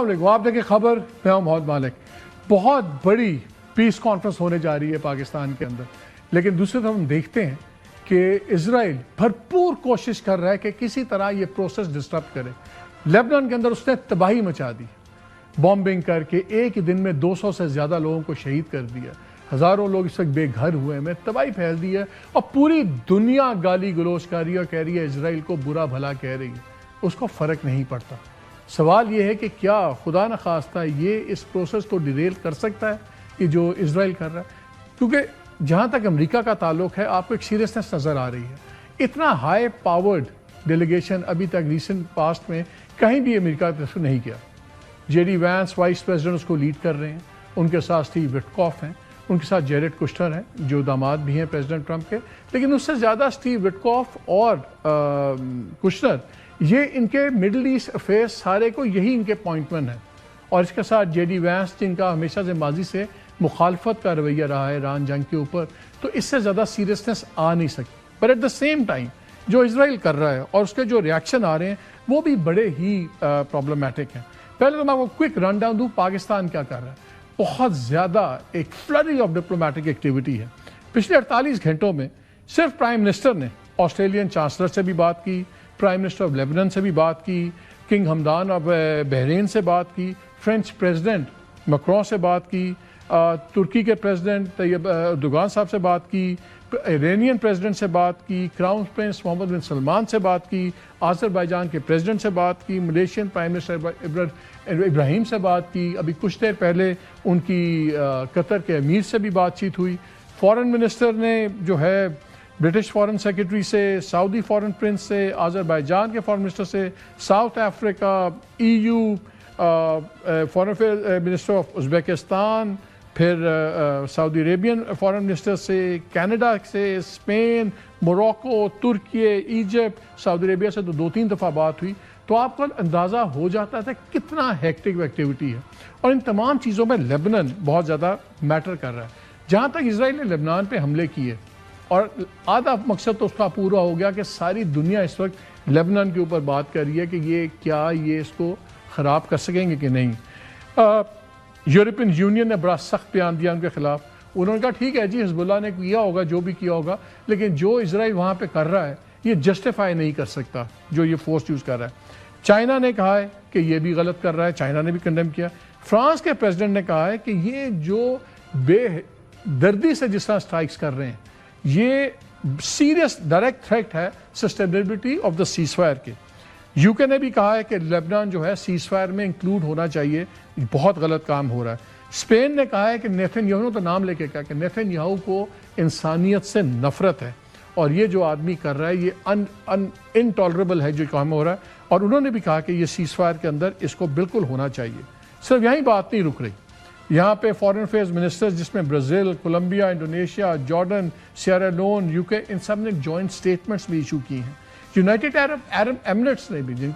السلام علیکم. آپ دیکھیں خبر، میں ہوں محمد مالک. بہت بڑی پیس کانفرنس ہونے جا رہی ہے پاکستان کے اندر، لیکن دوسری طرف ہم دیکھتے ہیں کہ اسرائیل بھرپور کوشش کر رہا ہے کہ کسی طرح یہ پروسیس ڈسٹرب کرے. لیبنان کے اندر اس نے تباہی مچا دی، بامبنگ کر کے ایک ہی دن میں 200 سے زیادہ لوگوں کو شہید کر دیا. ہزاروں لوگ اس وقت بے گھر ہوئے ہیں، تباہی پھیل دی ہے، اور پوری دنیا گالی گلوچ کر رہی ہے اور کہہ رہی ہے اسرائیل کو برا بھلا کہہ رہی ہے. اس کو فرق نہیں پڑتا. سوال یہ ہے کہ کیا خدا نخواستہ یہ اس پروسیس کو ڈیریل کر سکتا ہے کہ جو اسرائیل کر رہا ہے؟ کیونکہ جہاں تک امریکہ کا تعلق ہے، آپ کو ایک سیریسنس نظر آ رہی ہے. اتنا ہائی پاورڈ ڈیلیگیشن ابھی تک ریسنٹ پاسٹ میں کہیں بھی امریکہ کی طرف سے نہیں کیا. J D Vance vice president اس کو لیڈ کر رہے ہیں، ان کے ساتھ اسٹیو وٹکاف ہیں، ان کے ساتھ جیریڈ کشنر ہیں جو داماد بھی ہیں پریزیڈنٹ ٹرمپ کے. لیکن اس سے زیادہ اسٹیو وٹکاف اور کشنر، یہ ان کے مڈل ایسٹ افیئرس سارے کو یہی ان کے پوائنٹ مین ہیں. اور اس کے ساتھ جے ڈی وینس جن کا ہمیشہ سے ماضی سے مخالفت کا رویہ رہا ہے ایران جنگ کے اوپر، تو اس سے زیادہ سیریسنس آ نہیں سکتی. پر ایٹ دا سیم ٹائم جو اسرائیل کر رہا ہے اور اس کے جو ریاکشن آ رہے ہیں وہ بھی بڑے ہی پرابلمٹک ہیں. پہلے تو میں آپ کو کوئک رن ڈاؤن دوں پاکستان کیا کر رہا ہے. بہت زیادہ ایک فلری آف ڈپلومیٹک ایکٹیویٹی ہے. پچھلے 48 گھنٹوں میں صرف پرائم منسٹر نے آسٹریلین چانسلر سے بھی بات کی، پرائم منسٹر آف لیبنان سے بھی بات کی، کنگ حمدان آف بحرین سے بات کی، فرینچ پریزیڈنٹ مکرون سے بات کی، ترکی کے پریزیڈنٹ طیب اردوغان صاحب سے بات کی، ایرانین پریزیڈنٹ سے بات کی، کراؤن پرنس محمد بن سلمان سے بات کی، آذربائیجان کے پریزیڈنٹ سے بات کی، ملیشین پرائم منسٹر ابراہیم سے بات کی. ابھی کچھ دیر پہلے ان کی قطر کے امیر سے بھی بات چیت ہوئی. فارن منسٹر نے جو ہے برٹش فارن سیکرٹری سے، سعودی فارن پرنس سے، آذربائیجان کے فارن منسٹر سے، South Africa, EU foreign affair minister of Uzbekistan, پھر سعودی عربین فارن منسٹر سے، کینیڈا سے، اسپین، موروکو، ترکی، ایجپٹ، سعودی عربیہ سے تو 2-3 دفعہ بات ہوئی. تو آپ کو اندازہ ہو جاتا تھا کتنا ہیکٹک ایکٹیویٹی ہے. اور ان تمام چیزوں میں لیبنان بہت زیادہ میٹر کر رہا ہے. جہاں تک اسرائیل نے لیبنان پہ حملے کیے، اور آدھا مقصد تو اس کا پورا ہو گیا کہ ساری دنیا اس وقت لیبنان کے اوپر بات کر رہی ہے کہ یہ اس کو خراب کر سکیں گے کہ نہیں. یورپین یونین نے بڑا سخت بیان دیا ان کے خلاف. انہوں نے کہا ٹھیک ہے جی، حزب اللہ نے کیا ہوگا جو بھی کیا ہوگا، لیکن جو اسرائیل وہاں پہ کر رہا ہے یہ جسٹیفائی نہیں کر سکتا جو یہ فورس یوز کر رہا ہے. چائنا نے کہا ہے کہ یہ بھی غلط کر رہا ہے، چائنا نے بھی کنڈیم کیا. فرانس کے پریزیڈنٹ نے کہا ہے کہ یہ جو بے دردی سے جس طرح اسٹرائکس کر رہے ہیں یہ سیریس ڈائریکٹ تھریٹ ہے sustainability of the cease fire کے. یو کے نے بھی کہا ہے کہ لیبنان جو ہے سیز فائر میں انکلوڈ ہونا چاہیے، بہت غلط کام ہو رہا ہے. اسپین نے کہا ہے کہ نیتن یاہو تو نام لے کے کہا کہ نیتن یاہو کو انسانیت سے نفرت ہے، اور یہ جو آدمی کر رہا ہے یہ انٹالریبل ہے جو کام ہو رہا ہے. اور انہوں نے بھی کہا کہ یہ سیز فائر کے اندر اس کو بالکل ہونا چاہیے. صرف یہیں بات نہیں رک رہی. یہاں پہ فارن افیئرز منسٹرز جس میں Brazil, Colombia, Indonesia, Jordan, Sierra Leone, UK، ان سب نے جوائنٹ سٹیٹمنٹس بھی ایشو کی ہیں. یونائٹڈ عرب ایمریٹس نے بھی، جن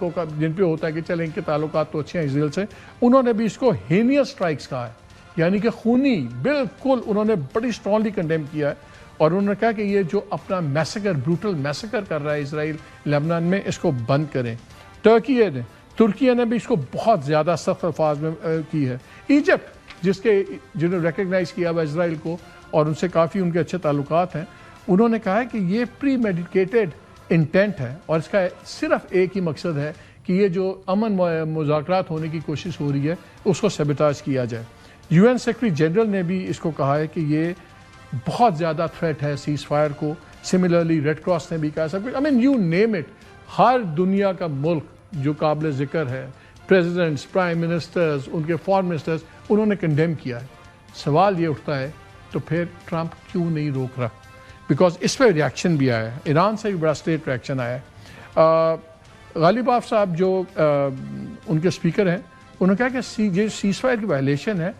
پہ ہوتا ہے کہ چلیں ان کے تعلقات تو اچھے ہیں اسرائیل سے، انہوں نے بھی اس کو ہینیس اسٹرائکس کہا ہے، یعنی کہ خونی. بالکل انہوں نے بڑی اسٹرانگلی کنڈیم کیا ہے. اور انہوں نے کہا کہ یہ جو اپنا بروٹل میسیکر کر رہا ہے اسرائیل لیبنان میں، اس کو بند کریں. ترکی نے بھی اس کو بہت زیادہ سخت الفاظ میں کی ہے. ایجپٹ جنہوں نے ریکگنائز کیا ہوا اسرائیل کو اور ان سے کافی ان کے اچھے تعلقات ہیں، انہوں نے کہا ہے کہ یہ پری میڈیکیٹڈ انٹینٹ ہے اور اس کا صرف ایک ہی مقصد ہے کہ یہ جو امن مذاکرات ہونے کی کوشش ہو رہی ہے اس کو سیبوٹاج کیا جائے. UN سیکرٹری جنرل نے بھی اس کو کہا ہے کہ یہ بہت زیادہ تھریٹ ہے سیز فائر کو. سملرلی ریڈ کراس نے بھی کہا سب کچھ، یو نیم اٹ، ہر دنیا کا ملک جو قابل ذکر ہے، پریزیڈنٹس، پرائم منسٹرز، ان کے فارن منسٹرز، انہوں نے کنڈیم کیا ہے. سوال یہ اٹھتا ہے تو پھر ٹرمپ کیوں نہیں روک رہا؟ بیکاز اس پہ ریاکشن بھی آیا ہے، ایران سے بھی بڑا اسٹیٹ ریاکشن آیا ہے. غالب آف صاحب جو ان کے اسپیکر ہیں، انہوں نے کہا کہ یہ سیز فائر کی وائلیشن ہے،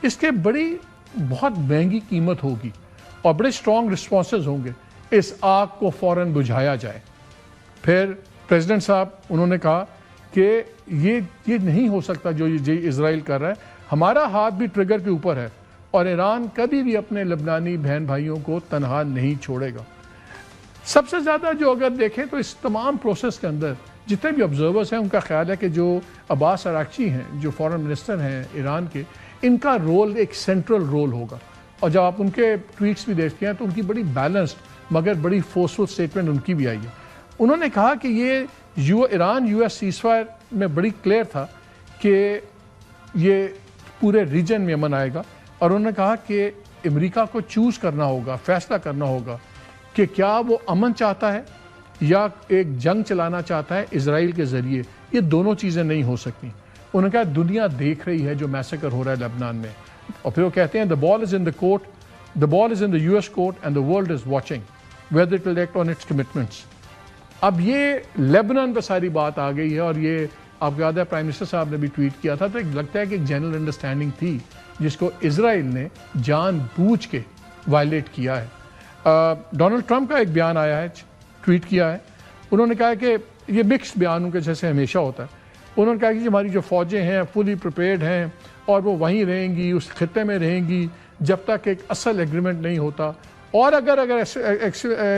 اس کے بہت مہنگی قیمت ہوگی اور بڑے اسٹرانگ رسپانسز ہوں گے، اس آگ کو فوراً بجھایا جائے. پھر پریزیڈنٹ صاحب انہوں نے کہا کہ یہ نہیں ہو سکتا جو یہ اسرائیل کر رہا ہے، ہمارا ہاتھ بھی ٹریگر کے اوپر ہے اور ایران کبھی بھی اپنے لبنانی بہن بھائیوں کو تنہا نہیں چھوڑے گا. سب سے زیادہ جو اگر دیکھیں تو اس تمام پروسیس کے اندر جتنے بھی آبزرورز ہیں ان کا خیال ہے کہ جو عباس اراغچی ہیں جو فارن منسٹر ہیں ایران کے، ان کا رول ایک سینٹرل رول ہوگا. اور جب آپ ان کے ٹویٹس بھی دیکھتے ہیں تو ان کی بڑی بیلنسڈ مگر بڑی فورسفل اسٹیٹمنٹ ان کی بھی آئی ہے. انہوں نے کہا کہ یہ Iran U S cease fire میں بڑی کلیئر تھا کہ یہ پورے ریجن میں امن آئے گا، اور انہوں نے کہا کہ امریکہ کو چوز کرنا ہوگا، فیصلہ کرنا ہوگا کہ کیا وہ امن چاہتا ہے یا ایک جنگ چلانا چاہتا ہے اسرائیل کے ذریعے. یہ دونوں چیزیں نہیں ہو سکتی. انہوں نے کہا دنیا دیکھ رہی ہے جو میسیکر ہو رہا ہے لبنان میں، اور پھر وہ کہتے ہیں the ball is in the court, the ball is in the US court and the world is watching whether it will act on its commitments. اب یہ لیبنان پہ ساری بات آ گئی ہے، اور یہ آپ کو یاد ہے پرائم منسٹر صاحب نے بھی ٹویٹ کیا تھا، تو لگتا ہے کہ ایک جنرل انڈرسٹینڈنگ تھی جس کو اسرائیل نے جان بوجھ کے وائلیٹ کیا ہے. ڈونلڈ ٹرمپ کا ایک بیان آیا ہے، ٹویٹ کیا ہے. انہوں نے کہا کہ یہ مکسڈ بیانوں کے جیسے ہمیشہ ہوتا ہے. انہوں نے کہا کہ ہماری جو فوجیں ہیں فلی پریپیئرڈ ہیں اور وہ وہیں رہیں گی، اس خطے میں رہیں گی جب تک ایک اصل ایگریمنٹ نہیں ہوتا، اور اگر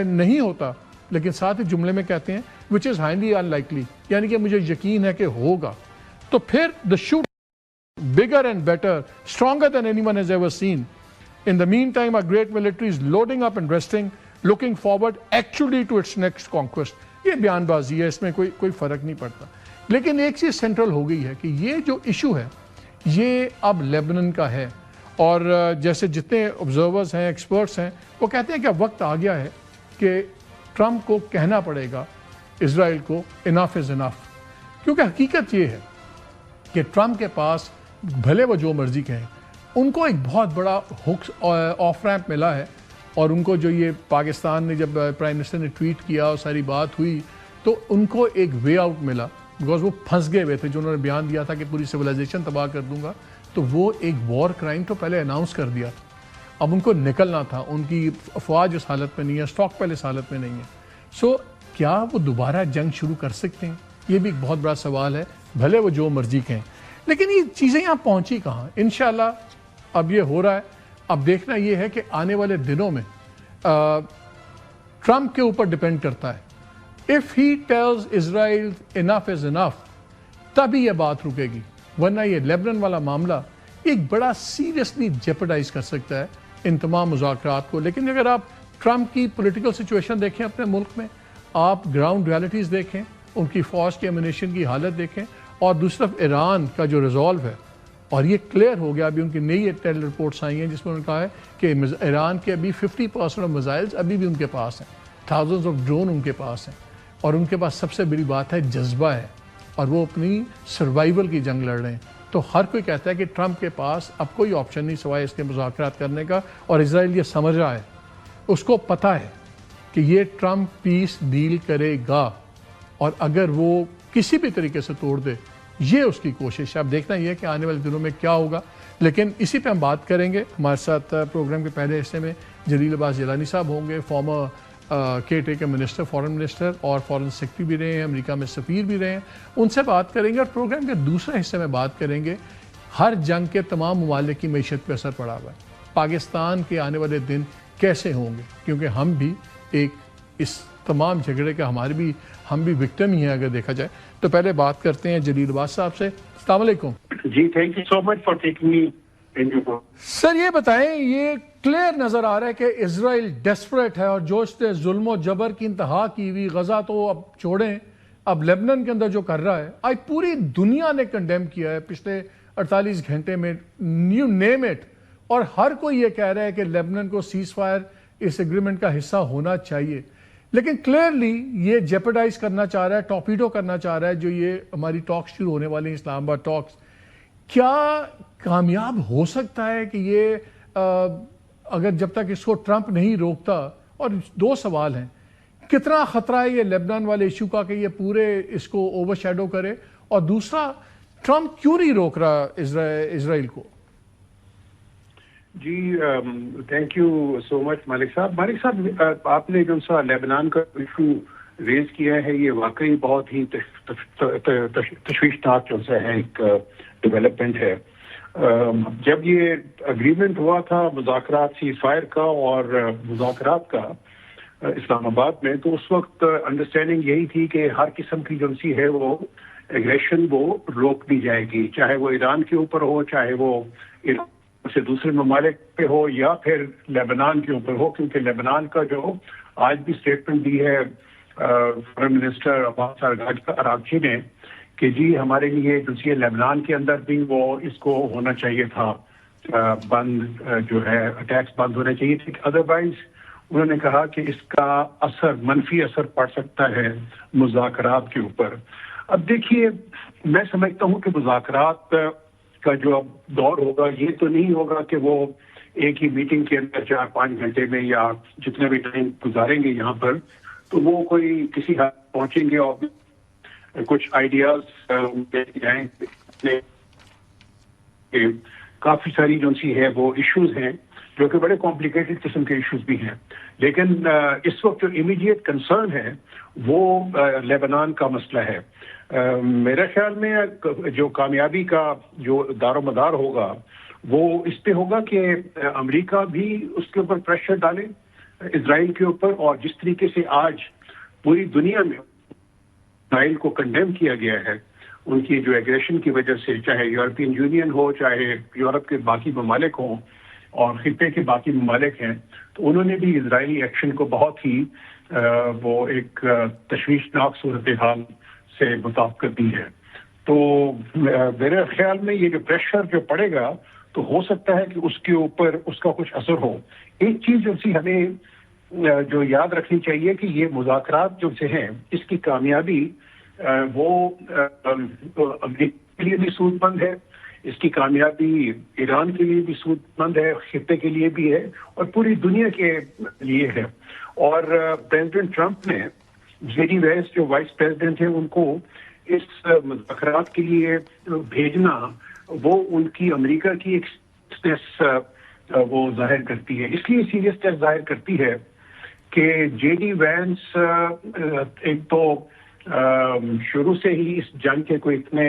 نہیں ہوتا، لیکن ساتھ ہی جملے میں کہتے ہیں which is highly unlikely، یعنی کہ مجھے یقین ہے کہ ہوگا، تو پھر the shoot bigger and better, stronger than anyone has ever seen. In the meantime, our great military is loading up and resting, looking forward actually to its next conquest. یہ بیان بازی ہے، اس میں کوئی فرق نہیں پڑتا. لیکن ایک چیز سینٹرل ہو گئی ہے کہ یہ جو ایشو ہے یہ اب لیبنان کا ہے، اور جیسے جتنے آبزرورز ہیں، ایکسپرٹس ہیں، وہ کہتے ہیں کہ اب وقت آ گیا ہے کہ ٹرمپ کو کہنا پڑے گا اسرائیل کو انف از انف. کیونکہ حقیقت یہ ہے کہ ٹرمپ کے پاس بھلے وہ جو مرضی کہیں، ان کو ایک بہت بڑا آف ریمپ ملا ہے. اور ان کو جو یہ پاکستان نے جب پرائم منسٹر نے ٹویٹ کیا اور ساری بات ہوئی تو ان کو ایک وے آؤٹ ملا، بیکاز وہ پھنس گئے ہوئے تھے. جو انہوں نے بیان دیا تھا کہ پوری سویلائزیشن تباہ کر دوں گا، تو وہ ایک وار کرائم تو پہلے اناؤنس کر دیا تھا. اب ان کو نکلنا تھا. ان کی افواج اس حالت میں نہیں ہے، اسٹاک پہلے اس حالت میں نہیں ہے. سو کیا وہ دوبارہ جنگ شروع کر سکتے ہیں؟ یہ بھی ایک بہت بڑا سوال ہے، بھلے وہ جو مرضی کہیں. لیکن یہ چیزیں یہاں پہنچی کہاں؟ انشاءاللہ اب یہ ہو رہا ہے. اب دیکھنا یہ ہے کہ آنے والے دنوں میں ٹرمپ کے اوپر ڈپینڈ کرتا ہے. اف ہی ٹیلز اسرائیل انف از انف، تبھی یہ بات رکے گی، ورنہ یہ لیبنان والا معاملہ ایک بڑا سیریسلی جیپرڈائز کر سکتا ہے ان تمام مذاکرات کو. لیکن اگر آپ ٹرمپ کی پولیٹیکل سچویشن دیکھیں اپنے ملک میں، آپ گراؤنڈ ریالٹیز دیکھیں، ان کی فوج کے ایمونیشن کی حالت دیکھیں، اور دوسری طرف ایران کا جو ریزالو ہے، اور یہ کلیئر ہو گیا. ابھی ان کی نئی ٹیلی رپورٹس آئی ہیں جس میں انہوں نے کہا ہے کہ ایران کے ابھی 50% آف میزائلز ابھی بھی ان کے پاس ہیں، تھاؤزنڈز آف ڈرون ان کے پاس ہیں، اور ان کے پاس سب سے بڑی بات ہے جذبہ ہے، اور وہ اپنی سروائیول کی جنگ لڑ رہے ہیں. تو ہر کوئی کہتا ہے کہ ٹرمپ کے پاس اب کوئی آپشن نہیں سوائے اس کے مذاکرات کرنے کا. اور اسرائیل یہ سمجھ رہا ہے، اس کو پتہ ہے کہ یہ ٹرمپ پیس ڈیل کرے گا، اور اگر وہ کسی بھی طریقے سے توڑ دے، یہ اس کی کوشش ہے. اب دیکھنا یہ ہے کہ آنے والے دنوں میں کیا ہوگا. لیکن اسی پہ ہم بات کریں گے. ہمارے ساتھ پروگرام کے پہلے حصے میں جلیل عباس جیلانی صاحب ہوں گے، former caretaker minister, foreign minister اور فارن سیکرٹری بھی رہے ہیں، امریکہ میں سفیر بھی رہے ہیں. ان سے بات کریں گے. اور پروگرام کے دوسرے حصے میں بات کریں گے ہر جنگ کے تمام ممالک کی معیشت پہ اثر پڑا ہوا ہے. پاکستان کے آنے والے دن کیسے ہوں گے، کیونکہ ہم بھی ایک اس تمام جھگڑے کا ہم بھی وکٹم ہی ہیں اگر دیکھا جائے. تو پہلے بات کرتے ہیں جلیل عباس صاحب سے. السلام علیکم. جی thank you so much for taking me. Sir یہ بتائیں، یہ کلیئر نظر آ رہا ہے کہ اسرائیل ڈیسپریٹ ہے، اور جو اس نے ظلم و جبر کی انتہا کی ہوئی، غزہ تو اب چھوڑیں، اب لیبنان کے اندر جو کر رہا ہے، آج پوری دنیا نے کنڈیم کیا ہے پچھلے 48 گھنٹے میں، یو نیم اٹ. اور ہر کوئی یہ کہہ رہا ہے کہ لیبنان کو سیز فائر اس ایگریمنٹ کا حصہ ہونا چاہیے. لیکن کلیئرلی یہ جیپرڈائز کرنا چاہ رہا ہے، ٹاپیڈو کرنا چاہ رہا ہے جو یہ ہماری ٹاکس شروع ہونے والی ہیں، اسلام آباد ٹاکس. کیا کامیاب ہو سکتا ہے کہ یہ اگر جب تک اس کو ٹرمپ نہیں روکتا؟ اور دو سوال ہیں، کتنا خطرہ ہے یہ لیبنان والے ایشو کا کہ یہ پورے اس کو اوور شیڈو کرے، اور دوسرا ٹرمپ کیوں نہیں روک رہا اسرائیل کو؟ جی تھینک یو سو مچ مالک صاحب. مالک صاحب آپ نے جو سا لیبنان کا ایشو ریز کیا ہے، یہ واقعی بہت ہی تشویشناک جو ہے ایک ڈیولپمنٹ ہے. جب یہ اگریمنٹ ہوا تھا مذاکرات سیز فائر کا اور مذاکرات کا، اسلام آباد میں. تو اس وقت انڈرسٹینڈنگ یہی تھی کہ ہر قسم کی جو سی ہے وہ ایگریشن وہ روک دی جائے گی, چاہے وہ ایران کے اوپر ہو, چاہے وہ ایران سے دوسرے ممالک پہ ہو, یا پھر لیبنان کے اوپر ہو, کیونکہ لیبنان کا جو آج بھی اسٹیٹمنٹ دی ہے فارن منسٹر عباس اراغچی نے کہ جی ہمارے لیے جو سی لیبنان کے اندر بھی وہ اس کو ہونا چاہیے تھا بند, جو ہے اٹیکس بند ہونے چاہیے تھے, ادروائز انہوں نے کہا کہ اس کا اثر منفی اثر پڑ سکتا ہے مذاکرات کے اوپر. اب دیکھیے میں سمجھتا ہوں کہ مذاکرات کا جو اب دور ہوگا یہ تو نہیں ہوگا کہ وہ ایک ہی میٹنگ کے اندر 4-5 گھنٹے میں یا جتنے بھی ٹائم گزاریں گے یہاں پر تو وہ کوئی کسی حد پہنچیں گے اور کچھ آئیڈیاز جائیں. کافی ساری جو سی ہے وہ ایشوز ہیں جو کہ بڑے کمپلیکیٹڈ قسم کے ایشوز بھی ہیں, لیکن اس وقت جو امیڈیٹ کنسرن ہے وہ لیبنان کا مسئلہ ہے. میرے خیال میں جو کامیابی کا جو دار و مدار ہوگا وہ اس پہ ہوگا کہ امریکہ بھی اس کے اوپر پریشر ڈالے اسرائیل کے اوپر, اور جس طریقے سے آج پوری دنیا میں اسرائیل کو کنڈیم کیا گیا ہے ان کی جو ایگریشن کی وجہ سے, چاہے یورپین یونین ہو, چاہے یورپ کے باقی ممالک ہوں اور خطے کے باقی ممالک ہیں, تو انہوں نے بھی اسرائیلی ایکشن کو بہت ہی وہ ایک تشویشناک صورتحال سے مطابقت دی ہے. تو میرے خیال میں یہ جو پریشر جو پڑے گا تو ہو سکتا ہے کہ اس کے اوپر اس کا کچھ اثر ہو. ایک چیز جو سی ہمیں جو یاد رکھنی چاہیے کہ یہ مذاکرات جو سے ہیں اس کی کامیابی وہ امریکہ کے لیے بھی سود مند ہے, اس کی کامیابی ایران کے لیے بھی سود مند ہے, خطے کے لیے بھی ہے اور پوری دنیا کے لیے ہے. اور پریزیڈنٹ ٹرمپ نے جے ڈی وینس جو وائس پریزیڈنٹ ہیں ان کو اس مذاکرات کے لیے بھیجنا وہ ان کی امریکہ کی ایک سیریسنس وہ ظاہر کرتی ہے. اس لیے سیریسنس ظاہر کرتی ہے کہ جے ڈی وینس ایک تو شروع سے ہی اس جنگ کے کوئی اتنے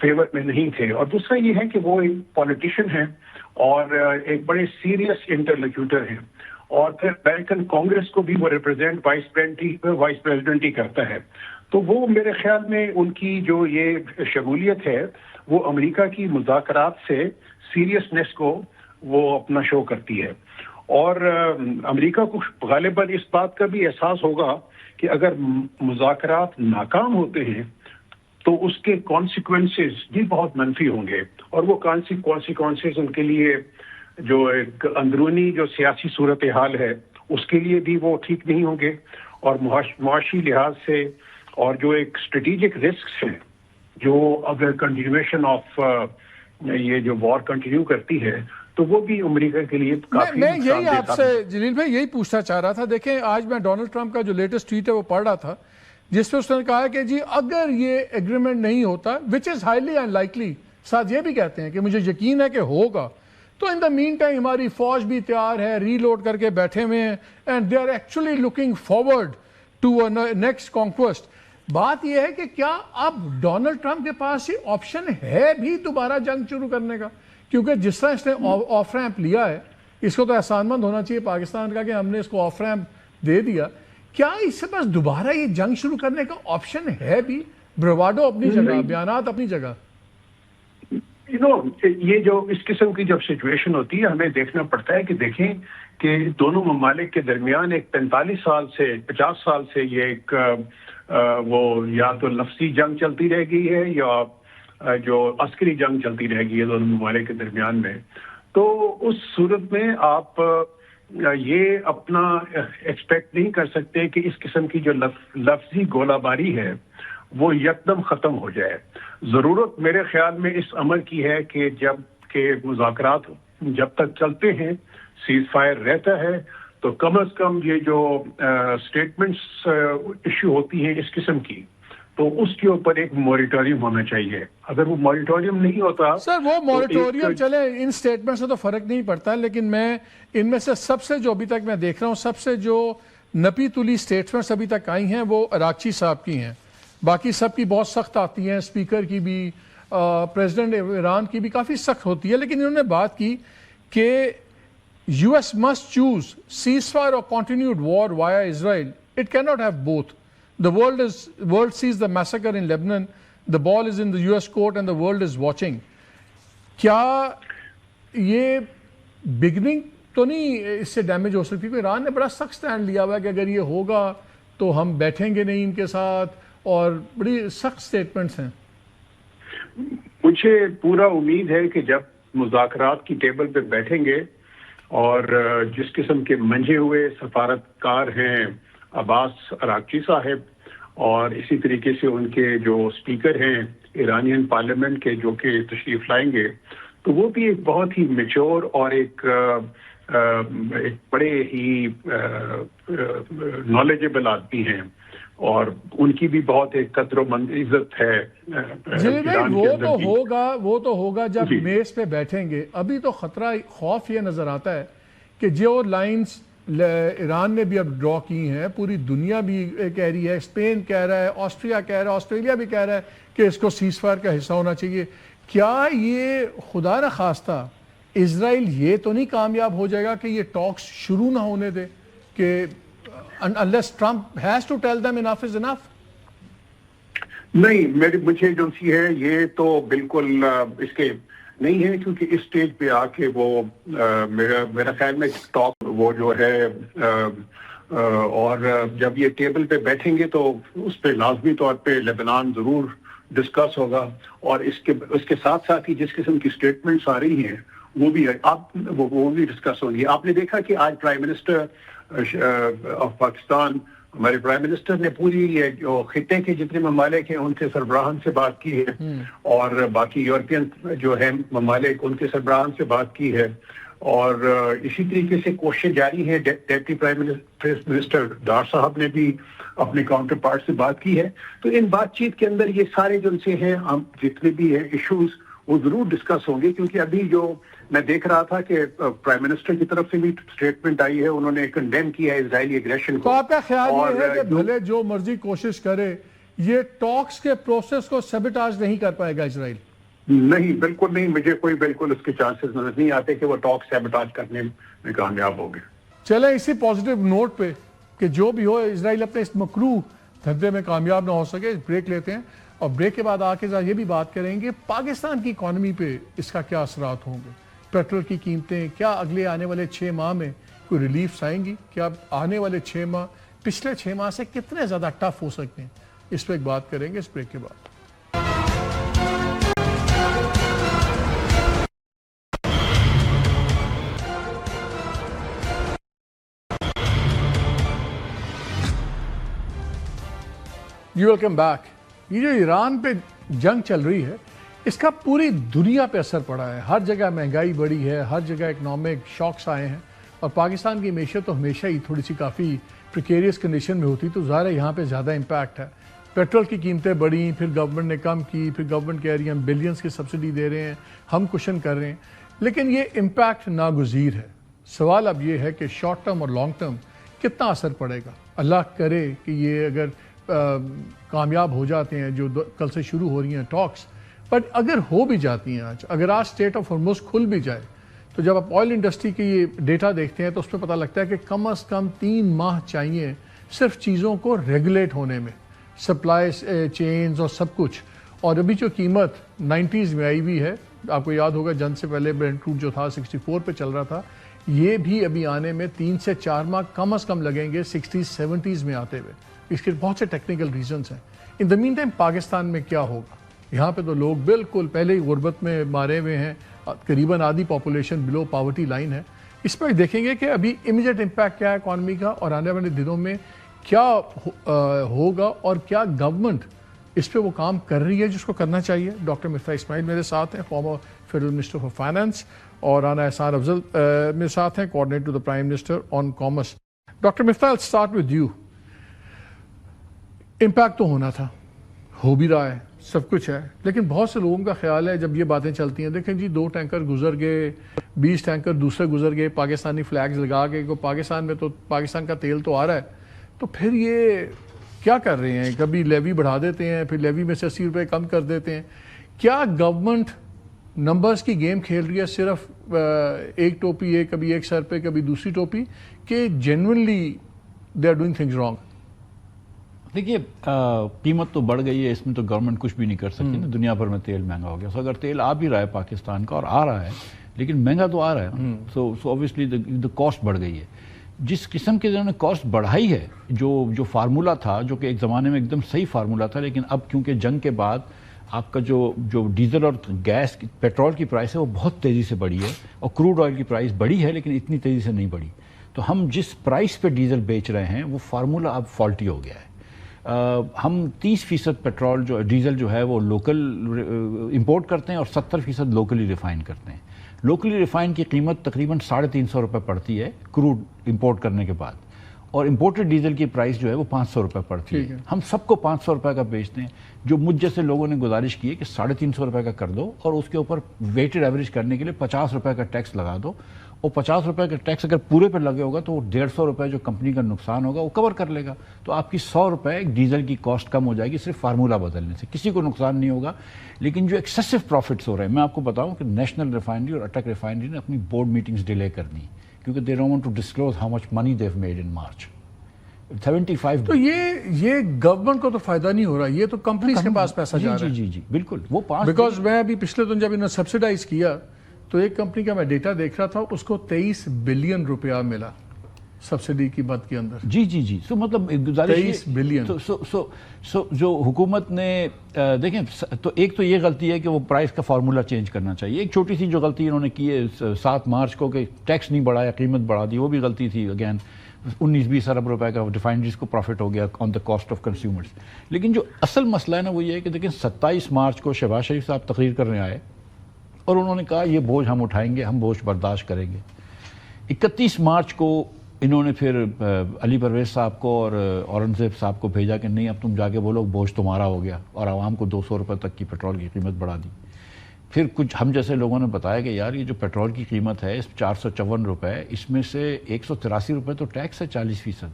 فیور میں نہیں تھے, اور دوسرا یہ ہے کہ وہ ایک پولیٹیشین ہیں اور ایک بڑے سیریس انٹرلوکیوٹر ہیں, اور پھر امریکن کانگریس کو بھی وہ ریپرزینٹ وائس پریزیڈنٹ ہی کرتا ہے. تو وہ میرے خیال میں ان کی جو یہ شمولیت ہے وہ امریکہ کی مذاکرات سے سیریسنس کو وہ اپنا شو کرتی ہے. اور امریکہ کو غالباً اس بات کا بھی احساس ہوگا کہ اگر مذاکرات ناکام ہوتے ہیں تو اس کے کانسیکوینسز بھی بہت منفی ہوں گے, اور وہ کانسیکوینسز ان کے لیے جو ایک اندرونی جو سیاسی صورتحال ہے اس کے لیے بھی وہ ٹھیک نہیں ہوں گے, اور معاشی لحاظ سے اور جو ایک اسٹریٹجک رسکس ہیں جو اگر کنٹینیویشن آف یہ جو وار کنٹینیو کرتی ہے تو وہ بھی امریکہ کے لیے کافی میں یہی آپ سے جلیل بھائی یہی پوچھنا چاہ رہا تھا. دیکھیں آج میں ڈونلڈ ٹرمپ کا جو لیٹسٹ ٹویٹ ہے وہ پڑھ رہا تھا جس میں اس نے کہا کہ جی اگر یہ ایگریمنٹ نہیں ہوتا وچ از ہائیلی ان لائکلی, ساتھ یہ بھی کہتے ہیں کہ مجھے یقین ہے کہ ہوگا, تو ان دا مین ٹائم ہماری فوج بھی تیار ہے, ری لوڈ کر کے بیٹھے ہوئے ہیں, and they are actually looking forward to next conquest. بات یہ ہے کہ کیا اب ڈونلڈ ٹرمپ کے پاس یہ آپشن ہے بھی دوبارہ جنگ شروع کرنے کا, کیونکہ جس طرح اس نے آف ریمپ لیا ہے اس کو تو احسان مند ہونا چاہیے پاکستان کا کہ ہم نے اس کو آف ریمپ دے دیا. کیا اس سے پاس دوبارہ یہ جنگ شروع کرنے کا آپشن ہے بھی؟ بروواڈو اپنی جگہ, بیانات اپنی جگہ. یہ جو اس قسم کی جب سچویشن ہوتی ہے ہمیں دیکھنا پڑتا ہے کہ دیکھیں کہ دونوں ممالک کے درمیان ایک 45 سال سے 50 سال سے یہ ایک وہ یا تو لفظی جنگ چلتی رہ گئی ہے یا جو عسکری جنگ چلتی رہ گئی ہے دونوں ممالک کے درمیان میں. تو اس صورت میں آپ یہ اپنا ایکسپیکٹ نہیں کر سکتے کہ اس قسم کی جو لفظی گولہ باری ہے وہ یکدم ختم ہو جائے. ضرورت میرے خیال میں اس امر کی ہے کہ جب کہ مذاکرات جب تک چلتے ہیں سیز فائر رہتا ہے تو کم از کم یہ جو اسٹیٹمنٹس ایشو ہوتی ہیں اس قسم کی تو اس کے اوپر ایک موریٹوریم ہونا چاہیے. اگر وہ موریٹوریم نہیں ہوتا سر وہ موریٹوریم چلے ان سٹیٹمنٹ سے تو فرق نہیں پڑتا, لیکن میں ان میں سے سب سے جو ابھی تک میں دیکھ رہا ہوں سب سے جو نپی تلی سٹیٹمنٹس ابھی تک آئی ہیں وہ اراغچی صاحب کی ہیں. باقی سب کی بہت سخت آتی ہیں, اسپیکر کی بھی, پریزیڈنٹ ایران کی بھی کافی سخت ہوتی ہے, لیکن انہوں نے بات کی کہ US must choose ceasefire or continued war via Israel. It cannot have both. The world sees the massacre in Lebanon. The ball is in the US court and the world is watching. کیا یہ beginning تو نہیں اس سے damage ہو سکتی؟ کیونکہ ایران نے بڑا سخت سٹینڈ لیا ہوا ہے کہ اگر یہ ہوگا تو ہم بیٹھیں گے نہیں ان کے ساتھ، اور بڑی سخت سٹیٹمنٹس ہیں. مجھے پورا امید ہے کہ جب مذاکرات کی ٹیبل پہ بیٹھیں گے اور جس قسم کے منجھے ہوئے سفارتکار ہیں عباس عراقچی صاحب، اور اسی طریقے سے ان کے جو اسپیکر ہیں ایرانین پارلیمنٹ کے جو کہ تشریف لائیں گے، تو وہ بھی ایک بہت ہی میچور اور ایک بڑے ہی نالجبل آدمی ہیں، اور ان کی بھی بہت ایک قدر و عزت ہے. جی بھائی وہ تو ہوگا جب میز پہ بیٹھیں گے. ابھی تو خطرہ خوف یہ نظر آتا ہے کہ جو لائنز ایران نے بھی اب ڈرا کی ہیں، پوری دنیا بھی کہہ رہی ہے، اسپین کہہ رہا ہے، آسٹریا کہہ رہا ہے، آسٹریلیا بھی کہہ رہا ہے کہ اس کو سیز فائر کا حصہ ہونا چاہیے. کیا یہ خدا نخواستہ اسرائیل یہ تو نہیں کامیاب ہو جائے گا کہ یہ ٹاکس شروع نہ ہونے دے، کہ unless Trump has to tell them enough is enough؟ نہیں، مجھے جو سی ہے یہ تو بالکل اس کے نہیں ہے، کیونکہ اس سٹیج پہ آ کے وہ میرا خیال میں ٹاک وہ جو ہے اور جب یہ ٹیبل پہ بیٹھیں گے تو اس پہ لازمی طور پہ لبنان ضرور ڈسکس ہوگا، اور اس کے ساتھ ساتھ ہی جس قسم کی سٹیٹمنٹس آ رہی ہیں وہ بھی ڈسکس ہوں گی. آپ نے دیکھا کہ آج پرائم منسٹر آف پاکستان، ہمارے پرائم منسٹر نے پوری جو خطے کے جتنے ممالک ہیں ان کے سربراہان سے بات کی ہے، اور باقی یورپین جو ہیں ممالک ان کے سربراہان سے بات کی ہے، اور اسی طریقے سے کوششیں جاری ہیں. ڈپٹی پرائم منسٹر ڈار صاحب نے بھی اپنے کاؤنٹر پارٹ سے بات کی ہے. تو ان بات چیت کے اندر یہ سارے جو سے ہیں جتنے بھی ہیں ایشوز وہ ضرور ڈسکس ہوں گے، کیونکہ ابھی جو میں دیکھ رہا تھا کہ پرائم منسٹر کی طرف سے بھی سٹیٹمنٹ آئی ہے، انہوں نے کنڈیم کیا ہے اسرائیلی ایگریشن کو. تو آپ کا خیال یہ ہے کہ بھلے جو مرضی کوشش کرے یہ ٹاکس کے پروسیس کو سیبوٹاج نہیں کر پائے گا اسرائیل؟ نہیں، بالکل نہیں. مجھے کوئی بالکل اس کے چانسز نظر نہیں آتے کہ وہ ٹاک سیبوٹاج کرنے میں کامیاب ہوگے. چلیں اسی پازیٹیو نوٹ پہ کہ جو بھی ہو اسرائیل اپنے اس مکروہ دھندے میں کامیاب نہ ہو سکے. بریک لیتے ہیں اور بریک کے بعد آ کے یہ بھی بات کریں گے پاکستان کی اکانومی پہ اس کا کیا اثرات ہوں گے. پیٹرول کی قیمتیں کیا اگلے آنے والے 6 ماہ میں کوئی ریلیفز آئیں گی؟ کیا آنے والے 6 ماہ پچھلے 6 ماہ سے کتنے زیادہ ٹف ہو سکتے ہیں؟ اس پہ ایک بات کریں گے اس بریک کے بعد. Welcome back. یہ جو ایران پہ جنگ چل رہی ہے اس کا پوری دنیا پہ اثر پڑا ہے. ہر جگہ مہنگائی بڑھی ہے، ہر جگہ اکنامک شاکس آئے ہیں، اور پاکستان کی معیشت تو ہمیشہ ہی تھوڑی سی کافی پریکیریس کنڈیشن میں ہوتی، تو ظاہر ہے یہاں پہ زیادہ امپیکٹ ہے. پیٹرول کی قیمتیں بڑھیں، پھر گورنمنٹ نے کم کی، پھر گورنمنٹ کہہ رہی ہے ہم بلینز کی سبسڈی دے رہے ہیں، ہم کوشن کر رہے ہیں، لیکن یہ امپیکٹ ناگزیر ہے. سوال اب یہ ہے کہ شارٹ ٹرم اور لانگ ٹرم کتنا اثر پڑے گا. اللہ کرے کہ یہ اگر کامیاب ہو جاتے ہیں جو کل سے شروع ہو رہی ہیں ٹاکس، بٹ اگر ہو بھی جاتی ہیں اگر آج اسٹریٹ آف ہارموز کھل بھی جائے، تو جب آپ آئل انڈسٹری کی یہ ڈیٹا دیکھتے ہیں تو اس پہ پتہ لگتا ہے کہ کم از کم 3 ماہ چاہیے صرف چیزوں کو ریگولیٹ ہونے میں، سپلائی چینز اور سب کچھ. اور ابھی جو قیمت 90s میں آئی ہوئی ہے، آپ کو یاد ہوگا جنگ سے پہلے برینٹ کروڈ جو تھا 64 پہ چل رہا تھا، یہ بھی ابھی آنے میں 3 سے 4 ماہ کم از کم لگیں گے 60s 70s میں آتے ہوئے. اس کے بہت سے ٹیکنیکل ریزنز ہیں. ان دا مین ٹائم پاکستان میں کیا ہوگا؟ یہاں پہ تو لوگ بالکل پہلے ہی غربت میں مارے ہوئے ہیں، قریباً آدھی پاپولیشن بلو پاورٹی لائن ہے. اس پہ دیکھیں گے کہ ابھی امیجیٹ امپیکٹ کیا ہے اکانومی کا، اور آنے والے دنوں میں کیا ہوگا، اور کیا گورنمنٹ اس پہ وہ کام کر رہی ہے جس کو کرنا چاہیے. ڈاکٹر مفتاح اسماعیل میرے ساتھ ہیں، former federal minister for finance, اور رانا احسان افضل میرے ساتھ ہیں، coordinator to the prime minister on commerce. Doctor Miftah I'll start with you. Impact تو ہونا تھا، ہو بھی رہا ہے، سب کچھ ہے، لیکن بہت سے لوگوں کا خیال ہے جب یہ باتیں چلتی ہیں، دیکھیں جی 2 ٹینکر گزر گئے، 20 ٹینکر دوسرے گزر گئے، پاکستانی فلیگز لگا کے، پاکستان میں تو پاکستان کا تیل تو آ رہا ہے، تو پھر یہ کیا کر رہے ہیں؟ کبھی لیوی بڑھا دیتے ہیں، پھر لیوی میں سے 80 روپے کم کر دیتے ہیں. کیا گورنمنٹ نمبرز کی گیم کھیل رہی ہے، صرف ایک ٹوپی ہے، کبھی ایک سر پہ کبھی دوسری ٹوپی، کہ genuinely they are doing things wrong? دیکھیے قیمت تو بڑھ گئی ہے، اس میں تو گورنمنٹ کچھ بھی نہیں کر سکتی نا، دنیا بھر میں تیل مہنگا ہو گیا. سو اگر تیل آ بھی رہا ہے پاکستان کا اور آ رہا ہے لیکن مہنگا تو آ رہا ہے نا، سو اوبیسلی دا کاسٹ بڑھ گئی ہے. جس قسم کے انہوں نے کاسٹ بڑھائی ہے، جو فارمولا تھا، جو کہ ایک زمانے میں ایک دم صحیح فارمولا تھا، لیکن اب کیونکہ جنگ کے بعد آپ کا جو ڈیزل اور گیس پیٹرول کی پرائس ہے وہ بہت تیزی سے بڑھی ہے، اور کروڈ آئل کی پرائس بڑھی ہے لیکن اتنی تیزی سے نہیں بڑھی. تو ہم جس پرائس پہ ڈیزل بیچ رہے ہیں وہ فارمولا اب فالٹی ہو گیا ہے. ہم 30% پیٹرول ڈیزل جو ہے وہ لوکل امپورٹ کرتے ہیں اور 70% لوکلی ریفائن کرتے ہیں. لوکلی ریفائن کی قیمت تقریباً 350 روپے پڑتی ہے کروڈ امپورٹ کرنے کے بعد، اور امپورٹڈ ڈیزل کی پرائس جو ہے وہ 500 روپے پڑتی ہے. ہم سب کو 500 روپے کا بیچتے ہیں. جو مجھ جیسے لوگوں نے گزارش کی ہے کہ 350 روپے کا کر دو اور اس کے اوپر ویٹڈ ایوریج کرنے کے لیے 50 روپے کا ٹیکس لگا دو، اور 50 روپے کا ٹیکس اگر پورے پہ لگے ہوگا تو وہ 150 روپے جو کمپنی کا نقصان ہوگا وہ کور کر لے گا. تو آپ کی 100 روپے ڈیزل کی کاسٹ کم ہو جائے گی صرف فارمولا بدلنے سے. کسی کو نقصان نہیں ہوگا. لیکن جو ایکسیسو پروفٹس ہو رہے ہیں، میں آپ کو بتاؤں کہ نیشنل ریفائنری اور اٹک ریفائنری نے اپنی بورڈ میٹنگز ڈیلے کر دی کیونکہ they don't want to disclose how much money they have made in March. 75. تو یہ گورنمنٹ کو تو فائدہ نہیں ہو رہا، یہ تو کمپنیز کے پاس پیسہ جا رہا ہے. جی بالکل. وہ 5 بیکاز میں ابھی پچھلے دن جب انہوں نے سبسیڈائز کیا تو ایک کمپنی کا میں ڈیٹا دیکھ رہا تھا، اس کو 23 بلین روپیہ ملا سبسڈی کی مد کے اندر. جی. سو مطلب گزارش 23 بلین. سو جو حکومت نے دیکھیں، تو ایک تو یہ غلطی ہے کہ وہ پرائس کا فارمولا چینج کرنا چاہیے. ایک چھوٹی سی جو غلطی انہوں نے کی ہے 7 مارچ کو کہ ٹیکس نہیں بڑھایا، قیمت بڑھا دی، وہ بھی غلطی تھی. اگین 19-20 ارب روپے کا ریفائنریز کو پروفٹ ہو گیا آن دا کاسٹ آف کنزیومرز. لیکن جو اصل مسئلہ ہے نا وہ یہ ہے کہ دیکھیں 27 مارچ کو شہباز شریف صاحب تقریر کرنے آئے اور انہوں نے کہا یہ بوجھ ہم اٹھائیں گے، ہم بوجھ برداشت کریں گے. 31 مارچ کو انہوں نے پھر علی پرویز صاحب کو اور اورنگزیب صاحب کو بھیجا کہ نہیں اب تم جا کے بولو بوجھ تمہارا ہو گیا، اور عوام کو 200 روپے تک کی پیٹرول کی قیمت بڑھا دی. پھر کچھ ہم جیسے لوگوں نے بتایا کہ یار یہ جو پیٹرول کی قیمت ہے 454 روپے، اس میں سے 183 روپے تو ٹیکس ہے 40%.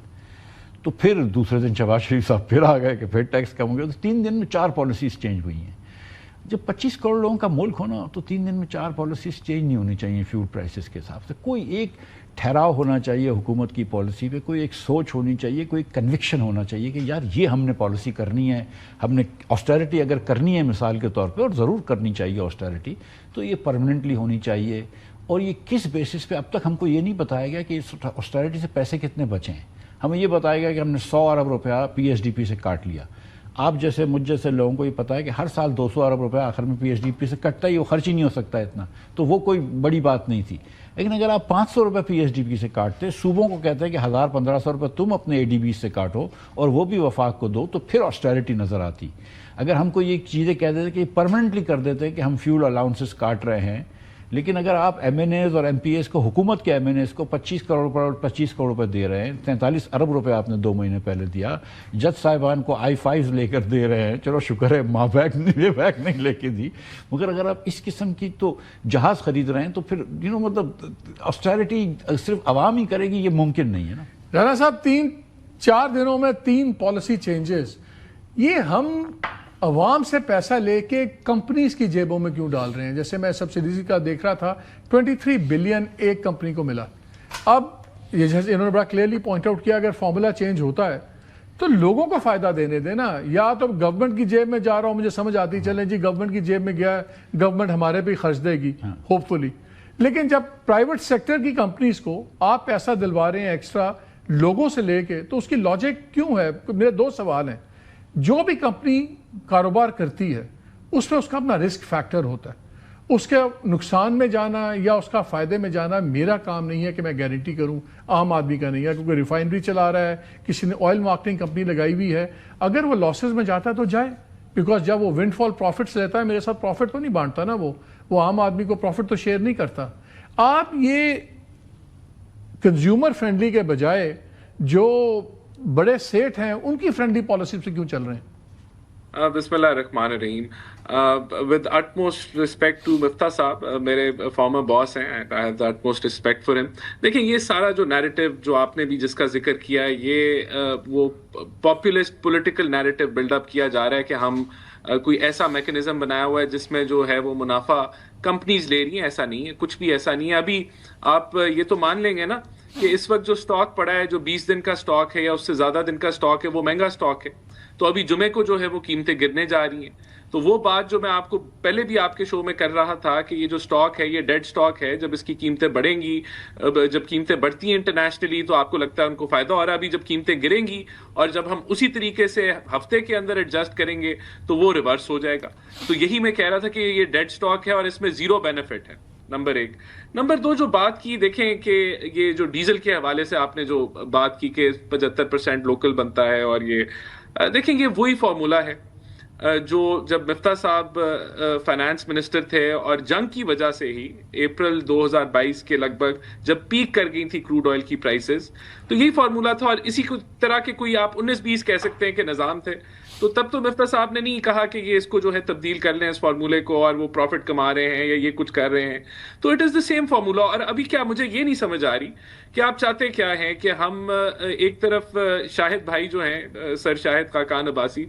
تو پھر دوسرے دن شہباز شریف صاحب پھر آ گئے کہ پھر ٹیکس کم ہو گیا. تو 3 دن میں 4 پالیسیز چینج ہوئی ہیں. جب 25 کروڑ لوگوں کا ملک ہونا تو 3 دن میں 4 پالیسیز چینج نہیں ہونی چاہیے فیوڈ پرائسز کے حساب سے. کوئی ایک ٹھہراؤ ہونا چاہیے حکومت کی پالیسی پہ، کوئی ایک سوچ ہونی چاہیے، کوئی کنوکشن ہونا چاہیے کہ یار یہ ہم نے پالیسی کرنی ہے. ہم نے آسٹیرٹی اگر کرنی ہے مثال کے طور پہ، اور ضرور کرنی چاہیے آسٹیرٹی، تو یہ پرماننٹلی ہونی چاہیے. اور یہ کس بیسس پہ؟ اب تک ہم کو یہ نہیں بتایا گیا کہ اس آسٹیرٹی سے پیسے کتنے بچے ہیں. ہمیں یہ بتایا گیا کہ ہم نے 100 ارب روپیہ پی ایس ڈی پی سے کاٹ لیا. آپ جیسے مجھ جیسے لوگوں کو یہ پتا ہے کہ ہر سال 200 ارب روپے آخر میں پی ایس ڈی پی سے کٹتا ہی، وہ خرچ ہی نہیں ہو سکتا اتنا، تو وہ کوئی بڑی بات نہیں تھی. لیکن اگر آپ 500 روپے پی ایس ڈی پی سے کاٹتے، صوبوں کو کہتے ہیں کہ 1000-1500 روپے تم اپنے اے ڈی بی سے کاٹو اور وہ بھی وفاق کو دو، تو پھر آسٹیرٹی نظر آتی. اگر ہم کو یہ چیزیں کہہ دیتے کہ پرماننٹلی کر دیتے کہ ہم فیول الاؤنسز کاٹ رہے ہیں، لیکن اگر آپ ایم این ایز اور ایم پی ایز کو، حکومت کے ایم این ایز کو 25 کروڑ روپے دے رہے ہیں، 43 ارب روپے آپ نے 2 مہینے پہلے دیا، جج صاحبان کو I-5 لے کر دے رہے ہیں، چلو شکر ہے ماں بیک نہیں لے کے دی، مگر اگر آپ اس قسم کی تو جہاز خرید رہے ہیں تو پھر مطلب آسٹیرٹی صرف عوام ہی کرے گی، یہ ممکن نہیں ہے نا. رانا صاحب 3-4 دنوں میں 3 پالیسی چینجز، یہ ہم عوام سے پیسہ لے کے کمپنیز کی جیبوں میں کیوں ڈال رہے ہیں؟ جیسے میں سبسڈیز کا دیکھ رہا تھا 23 بلین ایک کمپنی کو ملا. اب یہ جیسے انہوں نے بڑا کلیئرلی پوائنٹ آؤٹ کیا، اگر فارمولا چینج ہوتا ہے تو لوگوں کو فائدہ دینے دینا. یا تو گورنمنٹ کی جیب میں جا رہا ہوں، مجھے سمجھ آتی چلیں جی گورنمنٹ کی جیب میں گیا ہے، گورنمنٹ ہمارے پہ خرچ دے گی ہوپ فلی. لیکن جب پرائیویٹ سیکٹر کی کمپنیز کو آپ پیسہ دلوا رہے ہیں ایکسٹرا لوگوں سے لے کے، تو اس کی لاجک کیوں ہے؟ میرے 2 سوال ہیں. جو بھی کمپنی کاروبار کرتی ہے اس میں اس کا اپنا رسک فیکٹر ہوتا ہے. اس کے نقصان میں جانا یا اس کا فائدے میں جانا میرا کام نہیں ہے کہ میں گارنٹی کروں، عام آدمی کا نہیں ہے. کیونکہ ریفائنری چلا رہا ہے، کسی نے آئل مارکیٹنگ کمپنی لگائی ہوئی ہے، اگر وہ لاسز میں جاتا ہے تو جائے، بیکاز جب وہ ونڈ فال پروفٹس لیتا ہے میرے ساتھ پروفٹ تو نہیں بانٹتا نا، وہ عام آدمی کو پروفٹ تو شیئر نہیں کرتا. آپ یہ کنزیومر فرینڈلی کے بجائے جو بڑے سیٹ ہیں ان کی فرینڈلی پالیسی سے کیوں چل رہے ہیں؟ بسم اللہ الرحمن الرحیم. with utmost respect to مفتاح صاحب, میرے فارمر باس ہیں, I have the utmost respect for him. دیکھیں یہ سارا جو نیریٹو جو آپ نے بھی جس کا ذکر کیا, یہ وہ populist political narrative build up کیا جا رہا ہے کہ ہم کوئی ایسا میکنزم بنایا ہوا ہے جس میں جو ہے وہ منافع کمپنیز لے رہی ہیں. ایسا نہیں ہے, کچھ بھی ایسا نہیں ہے. ابھی آپ یہ تو مان لیں گے نا کہ اس وقت جو سٹاک پڑا ہے, جو 20 دن کا سٹاک ہے یا اس سے زیادہ دن کا سٹاک ہے, وہ مہنگا سٹاک ہے. تو ابھی جمعے کو جو ہے وہ قیمتیں گرنے جا رہی ہیں. تو وہ بات جو میں آپ کو پہلے بھی آپ کے شو میں کر رہا تھا کہ یہ جو سٹاک ہے یہ ڈیڈ سٹاک ہے. جب اس کی قیمتیں بڑھیں گی, جب قیمتیں بڑھتی ہیں انٹرنیشنلی تو آپ کو لگتا ہے ان کو فائدہ ہو رہا ہے. ابھی جب قیمتیں گریں گی اور جب ہم اسی طریقے سے ہفتے کے اندر ایڈجسٹ کریں گے تو وہ ریورس ہو جائے گا. تو یہی میں کہہ رہا تھا کہ یہ ڈیڈ سٹاک ہے اور اس میں زیرو بینیفٹ ہے. نمبر 1. نمبر 2, جو بات کی, دیکھیں کہ یہ جو ڈیزل کے حوالے سے آپ نے جو بات کی کہ 75% لوکل بنتا ہے, اور یہ دیکھیں یہ وہی فارمولا ہے جو جب مفتاح صاحب فائنانس منسٹر تھے اور جنگ کی وجہ سے ہی اپریل 2022 کے لگ بھگ جب پیک کر گئی تھی کروڈ آئل کی پرائسز, تو یہی فارمولا تھا. اور اسی طرح کے کوئی آپ 19-20 کہہ سکتے ہیں کہ نظام تھے. تو تب تو مفتاح صاحب نے نہیں کہا کہ یہ اس کو جو ہے تبدیل کر لیں اس فارمولے کو اور وہ پروفٹ کما رہے ہیں یا یہ کچھ کر رہے ہیں. تو it is the same formula. اور ابھی کیا مجھے یہ نہیں سمجھ آ رہی کہ آپ چاہتے کیا ہیں کہ ہم ایک طرف شاہد بھائی جو ہیں, سر شاہد خاقان عباسی,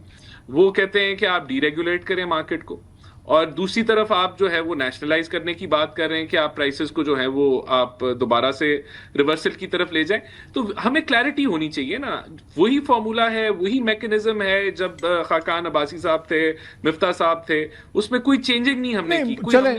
وہ کہتے ہیں کہ آپ ڈی ریگولیٹ کریں مارکیٹ کو, اور دوسری طرف آپ جو ہے وہ نیشنلائز کرنے کی بات کر رہے ہیں کہ آپ پرائسز کو جو ہے وہ آپ دوبارہ سے ریورسل کی طرف لے جائیں. تو ہمیں کلیئرٹی ہونی چاہیے نا. وہی فارمولا ہے, وہی میکنزم ہے جب خاقان عباسی صاحب تھے, مفتاح صاحب تھے, اس میں کوئی چینجنگ نہیں ہم نے کی. چلیں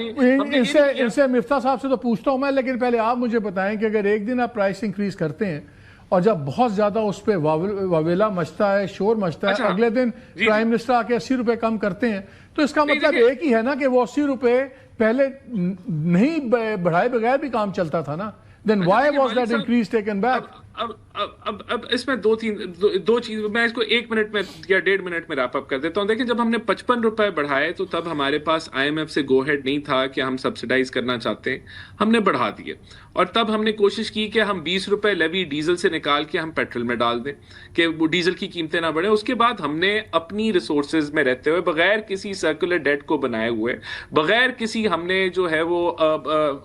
ان سے مفتاح صاحب سے تو پوچھتا ہوں میں, لیکن پہلے آپ مجھے بتائیں کہ اگر ایک دن آپ پرائس انکریز کرتے ہیں اور جب بہت زیادہ اس پہ واویلا مچتا ہے, شور مچتا ہے, اگلے دن پرائم منسٹر آ کے 80 روپے کم کرتے ہیں, تو اس کا مطلب ایک ہی ہے نا کہ وہ 80 روپے پہلے نہیں بڑھائے بغیر بھی کام چلتا تھا نا. Then why was that increase taken back? اب اس میں دو چیز میں اس کو 1 منٹ میں یا 1.5 منٹ میں ریپ اپ کر دیتا ہوں. دیکھیں جب ہم نے 55 روپے بڑھائے تو تب ہمارے پاس IMF سے گو ہیڈ نہیں تھا کہ ہم سبسیڈائز کرنا چاہتے ہیں, ہم نے بڑھا دیے. اور تب ہم نے کوشش کی کہ ہم 20 روپے لیوی ڈیزل سے نکال کے ہم پیٹرول میں ڈال دیں کہ وہ ڈیزل کی قیمتیں نہ بڑھیں. اس کے بعد ہم نے اپنی ریسورسز میں رہتے ہوئے, بغیر کسی سرکولر ڈیٹ کو بنائے ہوئے, بغیر کسی ہم نے جو ہے وہ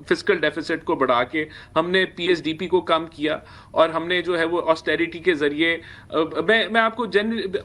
فسکل ڈیفیسٹ کو بڑھا کے ہم نے PSDP کو کم کیا, اور ہم نے جو ہے وہ آسٹیریٹی کے ذریعے, میں آپ کو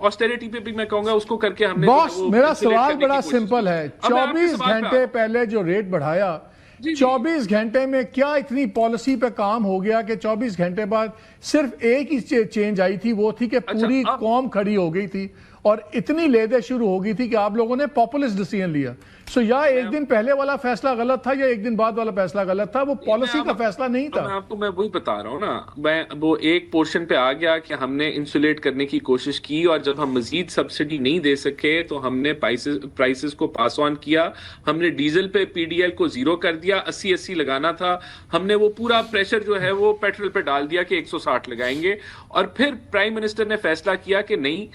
آسٹیریٹی پہ بھی میں کہوں گا اس کو کر کے ہم نے. باس میرا سوال بڑا سمپل ہے, 24 گھنٹے پہلے جو ریٹ بڑھایا 24 گھنٹے میں کیا اتنی پالیسی پہ کام ہو گیا کہ 24 گھنٹے بعد صرف ایک ہی چینج آئی تھی, وہ تھی کہ پوری قوم کھڑی ہو گئی تھی اور اتنی لیدیں شروع ہو گئی تھی کہ آپ لوگوں نے پاپولسٹ ڈیسیژن لیا. سو یا ایک دن پہلے والا فیصلہ غلط تھا یا ایک دن بعد والا فیصلہ غلط تھا, وہ پالیسی کا فیصلہ نہیں تھا. میں آپ کو میں وہی بتا رہا ہوں نا, میں وہ ایک پورشن پہ آ گیا کہ ہم نے انسولیٹ کرنے کی کوشش کی, اور جب ہم مزید سبسڈی نہیں دے سکے تو ہم نے پرائسز کو پاس آن کیا. ہم نے ڈیزل پہ PDL کو 0 کر دیا, 80 لگانا تھا, ہم نے وہ پورا پریشر جو ہے وہ پیٹرول پہ ڈال دیا کہ 160 لگائیں گے. اور پھر پرائم منسٹر نے فیصلہ کیا کہ نہیں,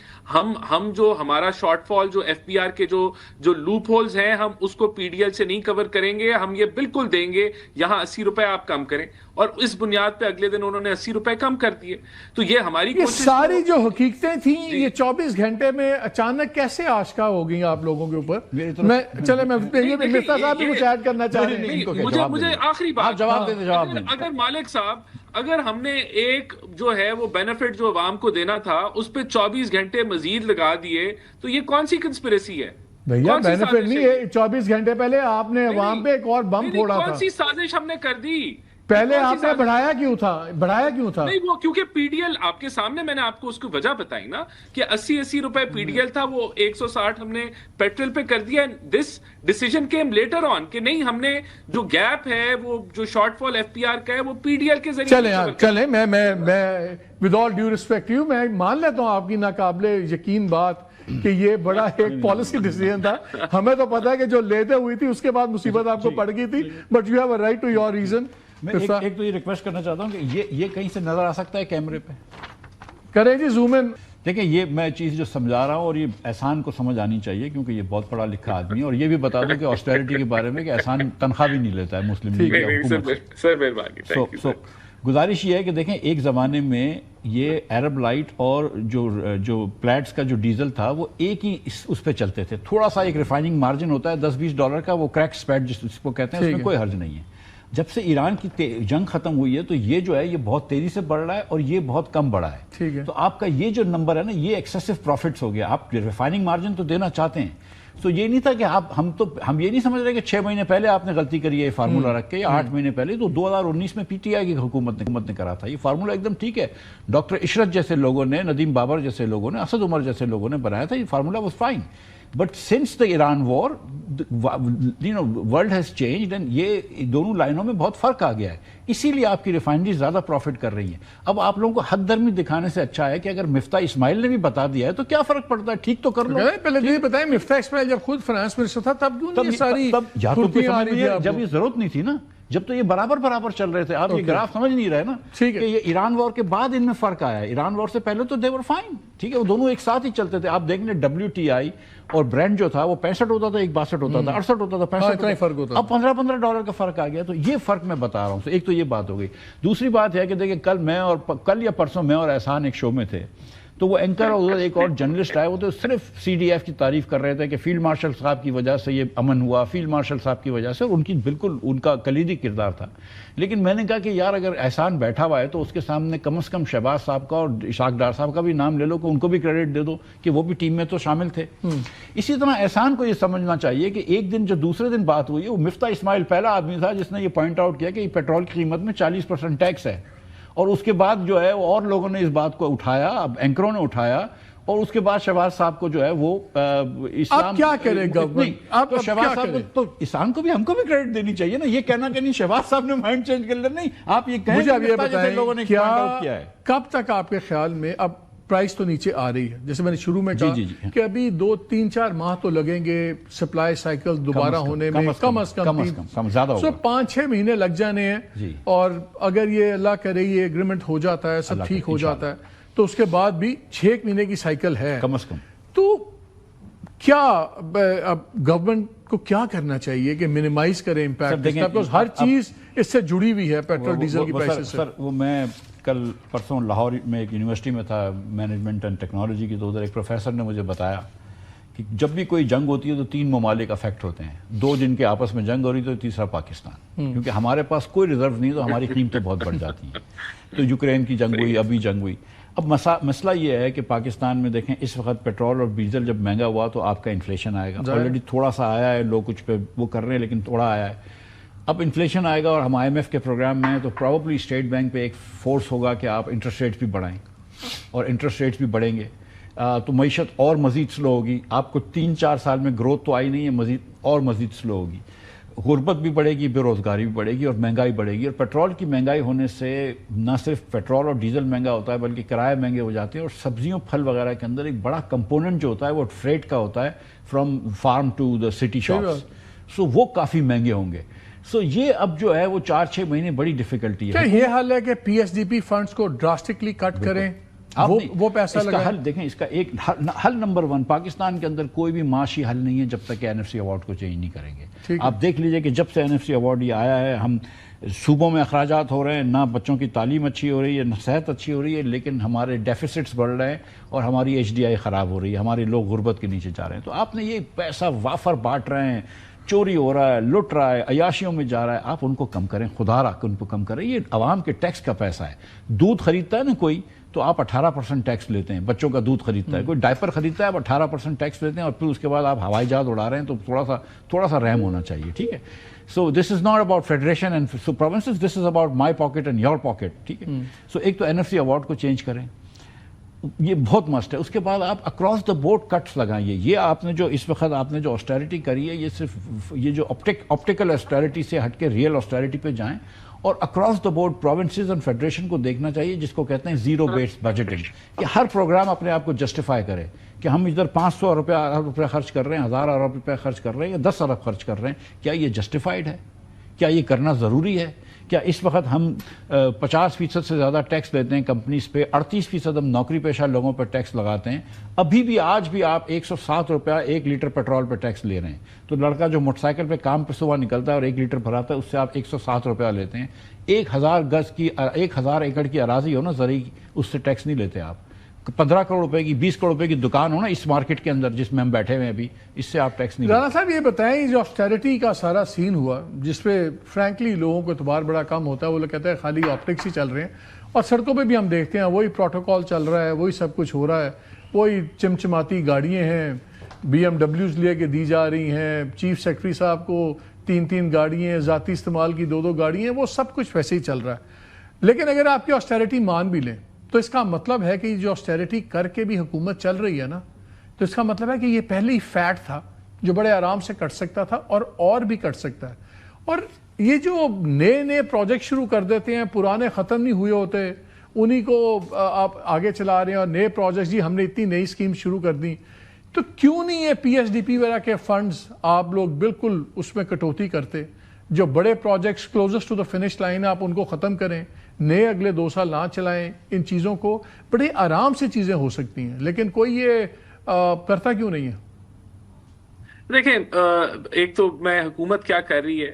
ہم جو ہمارا شارٹ فال جو FBR کے جو لوپ ہولز ہیں ہم اس کو PDL سے نہیں کور کریں گے, ہم یہ بالکل دیں گے, یہاں 80 روپے آپ کم کریں. اور اس بنیاد پہ اگلے دن انہوں نے 80 روپے کم کر دیے. تو یہ ہماری یہ ساری جو حقیقتیں تھیں یہ 24 گھنٹے میں اچانک کیسے آشکار ہو گئی آپ لوگوں کے اوپر؟ میں مفتاح صاحب بھی کچھ ایڈ کرنا چاہ رہے ہیں. مجھے آخری بات جواب دیں. اگر مالک صاحب, اگر ہم نے ایک جو ہے وہ بینیفٹ جو عوام کو دینا تھا اس پہ 24 گھنٹے مزید لگا دیے, تو یہ کون سی کنسپریسی ہے؟ بھیا بینیفٹ نہیں ہے. 24 گھنٹے پہلے آپ نے عوام پہ ایک اور بم پھوڑا تھا. کون سی سازش ہم نے کر دی؟ پہلے آپ نے بڑھایا کیوں تھا؟ نہیں, وہ کیونکہ PDL آپ کے سامنے میں نے آپ کو اس کی وجہ بتائی نا کہ 80 روپے PDL تھا, وہ 160 ہم نے پیٹرول پہ کر دیا. دس ڈیسیژن کیم لیٹر آن کہ نہیں, ہم نے جو گیپ ہے وہ جو شارٹ فال FPR کا ہے وہ PDL کے ذریعے. چلیں میں with all due respect you, میں مان لیتا ہوں آپ کی ناقابل یقین بات کہ یہ بڑا ایک پالیسی ڈیسیژن تھا. ہمیں تو پتا ہے کہ جو لیتے ہوئی تھی اس کے بعد مصیبت آپ کو پڑ گئی تھی, but you have a right to your reason. میں ایک تو یہ ریکویسٹ کرنا چاہتا ہوں کہ یہ کہیں سے نظر آ سکتا ہے کیمرے پہ, کریں جی زوم ان. دیکھیں یہ میں چیز جو سمجھا رہا ہوں, اور یہ احسان کو سمجھ آنی چاہیے کیونکہ یہ بہت پڑھا لکھا آدمی ہے, اور یہ بھی بتا دوں کہ آسٹیریٹی کے بارے میں کہ احسان تنخواہ بھی نہیں لیتا ہے مسلم لیگ کی حکومت. گزارش یہ ہے کہ دیکھیں ایک زمانے میں یہ عرب لائٹ اور جو پلیٹس کا جو ڈیزل تھا وہ ایک ہی اس پہ چلتے تھے. تھوڑا سا ایک ریفائننگ مارجن ہوتا ہے $10-20 کا, وہ کریک سپیڈ جس کو کہتے ہیں, اس میں کوئی حرج نہیں ہے. جب سے ایران کی جنگ ختم ہوئی ہے تو یہ جو ہے یہ بہت تیزی سے بڑھ رہا ہے اور یہ بہت کم بڑھا ہے. تو آپ کا یہ جو نمبر ہے نا, یہ ایکسیسو پروفٹس ہو گیا. آپ ریفائننگ مارجن تو دینا چاہتے ہیں, تو یہ نہیں تھا کہ ہم یہ نہیں سمجھ رہے کہ 6 مہینے پہلے آپ نے غلطی کری ہے یہ فارمولا رکھ کے, یا 8 مہینے پہلے. تو 2019 میں پی ٹی آئی کی حکومت نے کرا تھا. یہ فارمولا ایک دم ٹھیک ہے. ڈاکٹر عشرت جیسے لوگوں نے, ندیم بابر جیسے لوگوں نے, اسد عمر جیسے لوگوں نے بنایا تھا. یہ formula was fine. But since the Iran war world has changed, and یہ دونوں لائنوں میں بہت فرق آ گیا ہے. اسی لیے آپ کی ریفائنری زیادہ پروفٹ کر رہی ہیں. اب آپ لوگوں کو حد درمی دکھانے سے اچھا ہے کہ اگر مفتاح اسماعیل نے بھی بتا دیا ہے تو کیا فرق پڑتا ہے, ٹھیک تو کر لو. پہلے یہ بتائیں, مفتاح اسماعیل جب خود فنانس منسٹر تھا تب کیوں یہ ساری جب یہ ضرورت نہیں تھی نا, جب تو یہ برابر چل رہے تھے. آپ یہ گراف سمجھ نہیں رہے نا کہ یہ ایران وار کے بعد ان میں فرق آیا ہے. ایران وار سے پہلے تو دے ور فائن, ٹھیک ہے, وہ دونوں ایک ساتھ ہی چلتے تھے. آپ دیکھ لیں WTI اور برینڈ جو تھا وہ 65 ہوتا تھا, ایک 62 ہوتا تھا, 68 ہوتا تھا, 65. اب $15 کا فرق آ گیا. تو یہ فرق میں بتا رہا ہوں. ایک تو یہ بات ہو گئی. دوسری بات ہے کہ دیکھیں کل یا پرسوں میں اور احسان ایک شو میں تھے, تو وہ اینکر اور ایک اور جرنلسٹ آئے, وہ تو صرف CDF کی تعریف کر رہے تھے کہ فیلڈ مارشل صاحب کی وجہ سے یہ امن ہوا, فیلڈ مارشل صاحب کی وجہ سے. ان کی بالکل ان کا کلیدی کردار تھا. لیکن میں نے کہا کہ یار اگر احسان بیٹھا ہوا ہے تو اس کے سامنے کم از کم شہباز صاحب کا اور اشاق ڈار صاحب کا بھی نام لے لو, کہ ان کو بھی کریڈٹ دے دو کہ وہ بھی ٹیم میں تو شامل تھے. اسی طرح احسان کو یہ سمجھنا چاہیے کہ ایک دن جو دوسرے دن بات ہوئی ہے, وہ مفتاح اسماعیل پہلا آدمی تھا جس نے یہ پوائنٹ آؤٹ کیا کہ پیٹرول کی قیمت میں 40% ٹیکس ہے. اور اس کے بعد جو ہے اور لوگوں نے اس بات کو اٹھایا, اب اینکروں نے اٹھایا, اور اس کے بعد شہباز صاحب کو جو ہے وہ اسلام کیا کرے گورنمنٹ. تو شہباز صاحب کو تو اسلام کو بھی ہم کو بھی کریڈٹ دینی چاہیے نا. یہ کہنا کہ نہیں شہباز صاحب نے مائنڈ چینج کر لیا, نہیں. آپ یہ کہیں مجھے اب یہ بتائیں لوگوں نے کیا ہے, کب تک آپ کے خیال میں اب پرائس تو نیچے آ رہی ہے, جیسے میں نے شروع میں کہا کہ ابھی 2-3-4 ماہ تو لگیں گے سپلائی سائیکل دوبارہ ہونے میں, کم از کم زیادہ ہوگا, 5-6 مہینے لگ جانے ہیں. اور اگر یہ اللہ کرے یہ ایگریمنٹ ہو جاتا ہے, سب ٹھیک ہو جاتا ہے, تو اس کے بعد بھی 6 مہینے کی سائیکل ہے کم از کم. تو کیا اب گورنمنٹ کو کیا کرنا چاہیے کہ منیمائز کرے امپیکٹ, ہر چیز اس سے جڑی ہوئی ہے پیٹرول ڈیزل کی پرائسز سے. سر وہ میں کل پرسوں لاہور میں ایک یونیورسٹی میں تھا, مینجمنٹ اینڈ ٹیکنالوجی کی, تو ادھر ایک پروفیسر نے مجھے بتایا کہ جب بھی کوئی جنگ ہوتی ہے تو 3 ممالک افیکٹ ہوتے ہیں. 2 جن کے آپس میں جنگ ہو رہی تو تیسرا پاکستان, کیونکہ ہمارے پاس کوئی ریزرو نہیں تو ہماری قیمتیں بہت بڑھ جاتی ہیں. تو یوکرین کی جنگ ہوئی, ابھی جنگ ہوئی. اب مسئلہ یہ ہے کہ پاکستان میں دیکھیں اس وقت پیٹرول اور ڈیزل جب مہنگا ہوا تو آپ کا انفلیشن آئے گا. آلریڈی تھوڑا سا آیا ہے, لوگ کچھ پہ وہ کر رہے ہیں لیکن تھوڑا آیا ہے. اب انفلیشن آئے گا اور ہم IMF کے پروگرام میں ہیں, تو پروبیبلی اسٹیٹ بینک پہ ایک فورس ہوگا کہ آپ انٹرسٹ ریٹس بھی بڑھائیں, اور انٹرسٹ ریٹس بھی بڑھیں گے تو معیشت اور مزید سلو ہوگی. آپ کو 3-4 سال میں گروتھ تو آئی نہیں ہے, مزید سلو ہوگی. غربت بھی بڑھے گی, بے روزگاری بھی بڑھے گی, اور مہنگائی بڑھے گی. اور پیٹرول کی مہنگائی ہونے سے نہ صرف پیٹرول اور ڈیزل مہنگا ہوتا ہے بلکہ کرائے مہنگے ہو جاتے ہیں. اور سبزیوں پھل وغیرہ کے اندر ایک بڑا کمپوننٹ جو ہوتا ہے وہ فریٹ کا ہوتا ہے, from farm to the city shops. So وہ کافی مہنگے ہوں گے. سو یہ اب جو ہے وہ 4-6 مہینے بڑی ڈیفیکلٹی ہے. یہ حل ہے کہ PSDP فنڈز کو ڈراسٹکلی کٹ کریں, وہ پیسہ لگائیں. حل دیکھیں, اس کا ایک حل نمبر 1, پاکستان کے اندر کوئی بھی معاشی حل نہیں ہے جب تک کہ NFC ایوارڈ کو چینج نہیں کریں گے. آپ دیکھ لیجئے کہ جب سے NFC ایوارڈ یہ آیا ہے, ہم صوبوں میں اخراجات ہو رہے ہیں, نہ بچوں کی تعلیم اچھی ہو رہی ہے, نہ صحت اچھی ہو رہی ہے, لیکن ہمارے ڈیفیسٹس بڑھ رہے ہیں اور ہماری HDI خراب ہو رہی ہے, ہمارے لوگ غربت کے نیچے جا رہے ہیں. تو آپ نے یہ پیسہ وافر بانٹ رہے ہیں, چوری ہو رہا ہے, لٹ رہا ہے, عیاشیوں میں جا رہا ہے. آپ ان کو کم کریں, خدا را ان کو کم کریں. یہ عوام کے ٹیکس کا پیسہ ہے. دودھ خریدتا ہے نا کوئی, تو آپ 18% ٹیکس لیتے ہیں. بچوں کا دودھ خریدتا ہے کوئی, ڈائپر خریدتا ہے, آپ 18% ٹیکس لیتے ہیں, اور پھر اس کے بعد آپ ہوائی جہاز اڑا رہے ہیں. تو تھوڑا سا رحم ہونا چاہیے, ٹھیک ہے. So this is not about federation and provinces, this is about my pocket and your pocket, ٹھیک ہے. سو ایک تو NFC ایوارڈ کو چینج کریں, یہ بہت مسٹ ہے. اس کے بعد آپ اکراس دا بورڈ کٹس لگائیے. یہ آپ نے جو اس وقت آپ نے جو آسٹیرٹی کری ہے, یہ صرف یہ جو آپٹیکل آسٹیرٹی سے ہٹ کے ریئل آسٹیرٹی پہ جائیں, اور across the board provinces and federation کو دیکھنا چاہیے, جس کو کہتے ہیں زیرو بیسڈ بجٹنگ, کہ ہر پروگرام اپنے آپ کو جسٹیفائی کرے کہ ہم ادھر 500 ارب روپے خرچ کر رہے ہیں, 1000 ارب روپے خرچ کر رہے ہیں, یا 10 ارب خرچ کر رہے ہیں. کیا یہ جسٹیفائڈ ہے؟ کیا یہ کرنا ضروری ہے؟ کیا اس وقت ہم 50% سے زیادہ ٹیکس لیتے ہیں کمپنیز پہ، 38% ہم نوکری پیشہ لوگوں پہ ٹیکس لگاتے ہیں، ابھی بھی آج بھی آپ 107 روپیہ 1 لیٹر پیٹرول پہ ٹیکس لے رہے ہیں. تو لڑکا جو موٹر سائیکل پہ کام پہ صبح نکلتا ہے اور 1 لیٹر بھراتا ہے، اس سے آپ 107 روپیہ لیتے ہیں. 1000 ایکڑ کی اراضی ہو نا زرعی، اس سے ٹیکس نہیں لیتے آپ. 15 کروڑ روپے کی 20 کروڑ روپے کی دکان ہو نا اس مارکیٹ کے اندر جس میں ہم بیٹھے ہوئے ہیں ابھی، اس سے آپ ٹیکس نہیں لیتے. رانا صاحب یہ بتائیں، جو آسٹیرٹی کا سارا سین ہوا جس پہ فرینکلی لوگوں کو اعتبار بڑا کم ہوتا ہے، وہ لوگ کہتے ہیں خالی آپٹکس ہی چل رہے ہیں، اور سڑکوں پہ بھی ہم دیکھتے ہیں وہی پروٹوکول چل رہا ہے، وہی سب کچھ ہو رہا ہے، وہی چمچماتی گاڑیاں ہیں، BMWs لے کے دی جا رہی ہیں، چیف سیکرٹری صاحب کو 3 گاڑیاں، ذاتی استعمال کی 2 گاڑیاں، وہ سب کچھ ویسے ہی چل رہا ہے. لیکن اگر آپ کی آسٹیرٹی مان بھی لیں تو اس کا مطلب ہے کہ جو آسٹیرٹی کر کے بھی حکومت چل رہی ہے نا، تو اس کا مطلب ہے کہ یہ پہلے ہی فیٹ تھا جو بڑے آرام سے کٹ سکتا تھا اور بھی کٹ سکتا ہے. اور یہ جو نئے پروجیکٹ شروع کر دیتے ہیں، پرانے ختم نہیں ہوئے ہوتے، انہی کو آپ آگے چلا رہے ہیں، اور نئے پروجیکٹ، جی ہم نے اتنی نئی اسکیم شروع کر دی، تو کیوں نہیں یہ PSDP وغیرہ کے فنڈز آپ لوگ بالکل اس میں کٹوتی کرتے؟ جو بڑے projects closest to the finish line آپ ان کو ختم کریں، نئے اگلے 2 سال نہ چلائیں. ان چیزوں کو بڑے آرام سے چیزیں ہو سکتی ہیں، لیکن کوئی یہ کرتا کیوں نہیں ہے؟ دیکھیں، ایک تو میں حکومت کیا کر رہی ہے،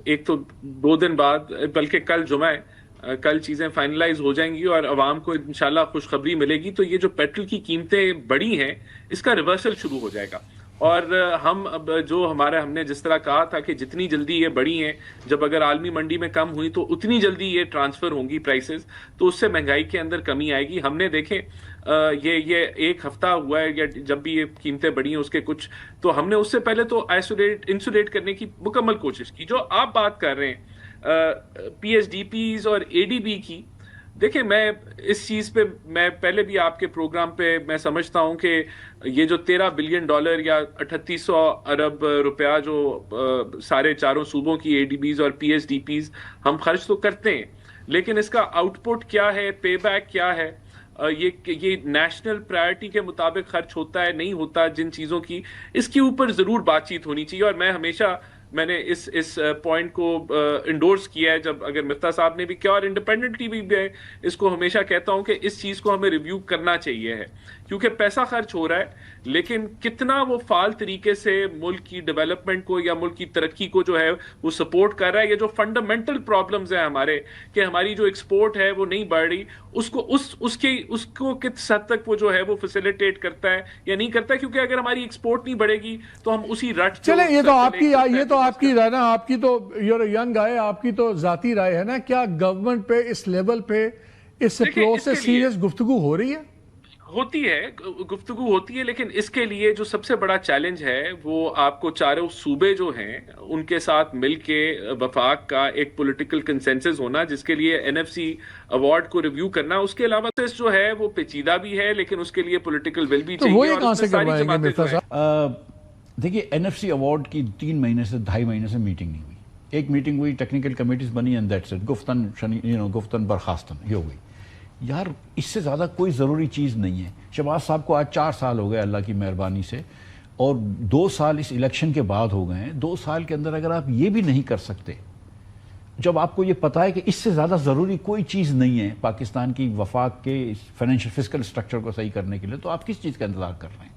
ایک تو 2 دن بعد، بلکہ کل جمعہ ہے، کل چیزیں فائنلائز ہو جائیں گی اور عوام کو انشاءاللہ خوشخبری ملے گی. تو یہ جو پیٹرول کی قیمتیں بڑی ہیں، اس کا ریورسل شروع ہو جائے گا. اور ہم اب ہم نے جس طرح کہا تھا کہ جتنی جلدی یہ بڑی ہیں، جب اگر عالمی منڈی میں کم ہوئی تو اتنی جلدی یہ ٹرانسفر ہوں گی پرائسز، تو اس سے مہنگائی کے اندر کمی آئے گی. ہم نے دیکھیں یہ 1 ہفتہ ہوا ہے، یا جب بھی یہ قیمتیں بڑھی ہیں اس کے کچھ، تو ہم نے اس سے پہلے تو انسولیٹ کرنے کی مکمل کوشش کی. جو آپ بات کر رہے ہیں PSDPs اور ADB کی، دیکھیں میں اس چیز پہ، میں پہلے بھی آپ کے پروگرام پہ میں سمجھتا ہوں کہ یہ جو $13 بلین یا 3800 ارب روپیہ جو سارے 4 صوبوں کی ADBs اور PSDPs ہم خرچ تو کرتے ہیں، لیکن اس کا آؤٹ پٹ کیا ہے، پے بیک کیا ہے، یہ نیشنل پرائرٹی کے مطابق خرچ ہوتا ہے نہیں ہوتا، جن چیزوں کی، اس کے اوپر ضرور بات چیت ہونی چاہیے. اور میں نے اس پوائنٹ کو انڈورس کیا ہے، جب اگر مفتاح صاحب نے بھی کیا، اور انڈیپینڈنٹ ٹی وی بھی اس کو ہمیشہ کہتا ہوں کہ اس چیز کو ہمیں ریویو کرنا چاہیے ہے، کیونکہ پیسہ خرچ ہو رہا ہے، لیکن کتنا وہ فعال طریقے سے ملک کی ڈیولپمنٹ کو یا ملک کی ترقی کو جو ہے وہ سپورٹ کر رہا ہے. یہ جو فنڈامنٹل پرابلمز ہیں ہمارے، کہ ہماری جو ایکسپورٹ ہے وہ نہیں بڑھ رہی، اس کو کس حد تک وہ جو ہے وہ فیسیلیٹیٹ کرتا ہے یا نہیں کرتا ہے. کیونکہ اگر ہماری ایکسپورٹ نہیں بڑھے گی تو ہم اسی رٹ، چلیں یہ تو آپ کی رائے نا، آپ کی تو یور ینگ آئے، آپ کی تو ذاتی رائے ہے نا، کیا گورنمنٹ پہ اس لیول پہ اس اپروچ سے سیریس گفتگو ہو رہی ہے؟ گفتگو ہوتی ہے، لیکن اس کے لیے جو سب سے بڑا چیلنج ہے وہ آپ کو 4 صوبے جو ہیں ان کے ساتھ مل کے وفاق کا ایک پولیٹیکل کنسنسس ہونا، جس کے لیے NFC ایوارڈ کو ریویو کرنا. اس کے علاوہ جو ہے وہ پیچیدہ بھی ہے، لیکن اس کے لیے پولیٹیکل ول بھی چاہیے. تو وہ کہاں سے کروائیں گے مرتضیٰ صاحب؟ دیکھیے NFC ایوارڈ کی 3 مہینے سے 2.5 مہینے سے میٹنگ نہیں ہوئی. ایک میٹنگ ہوئی، ٹیکنیکل کمیٹیز بنی، اینڈ دیٹس اٹ، گفتن برخاستن یہ ہو گئی. یار اس سے زیادہ کوئی ضروری چیز نہیں ہے. شہباز صاحب کو آج 4 سال ہو گئے اللہ کی مہربانی سے، اور 2 سال اس الیکشن کے بعد ہو گئے ہیں. 2 سال کے اندر اگر آپ یہ بھی نہیں کر سکتے، جب آپ کو یہ پتا ہے کہ اس سے زیادہ ضروری کوئی چیز نہیں ہے پاکستان کی وفاق کے فائنینشیل فسکل اسٹرکچر کو صحیح کرنے کے لیے، تو آپ کس چیز کا انتظار کر رہے ہیں؟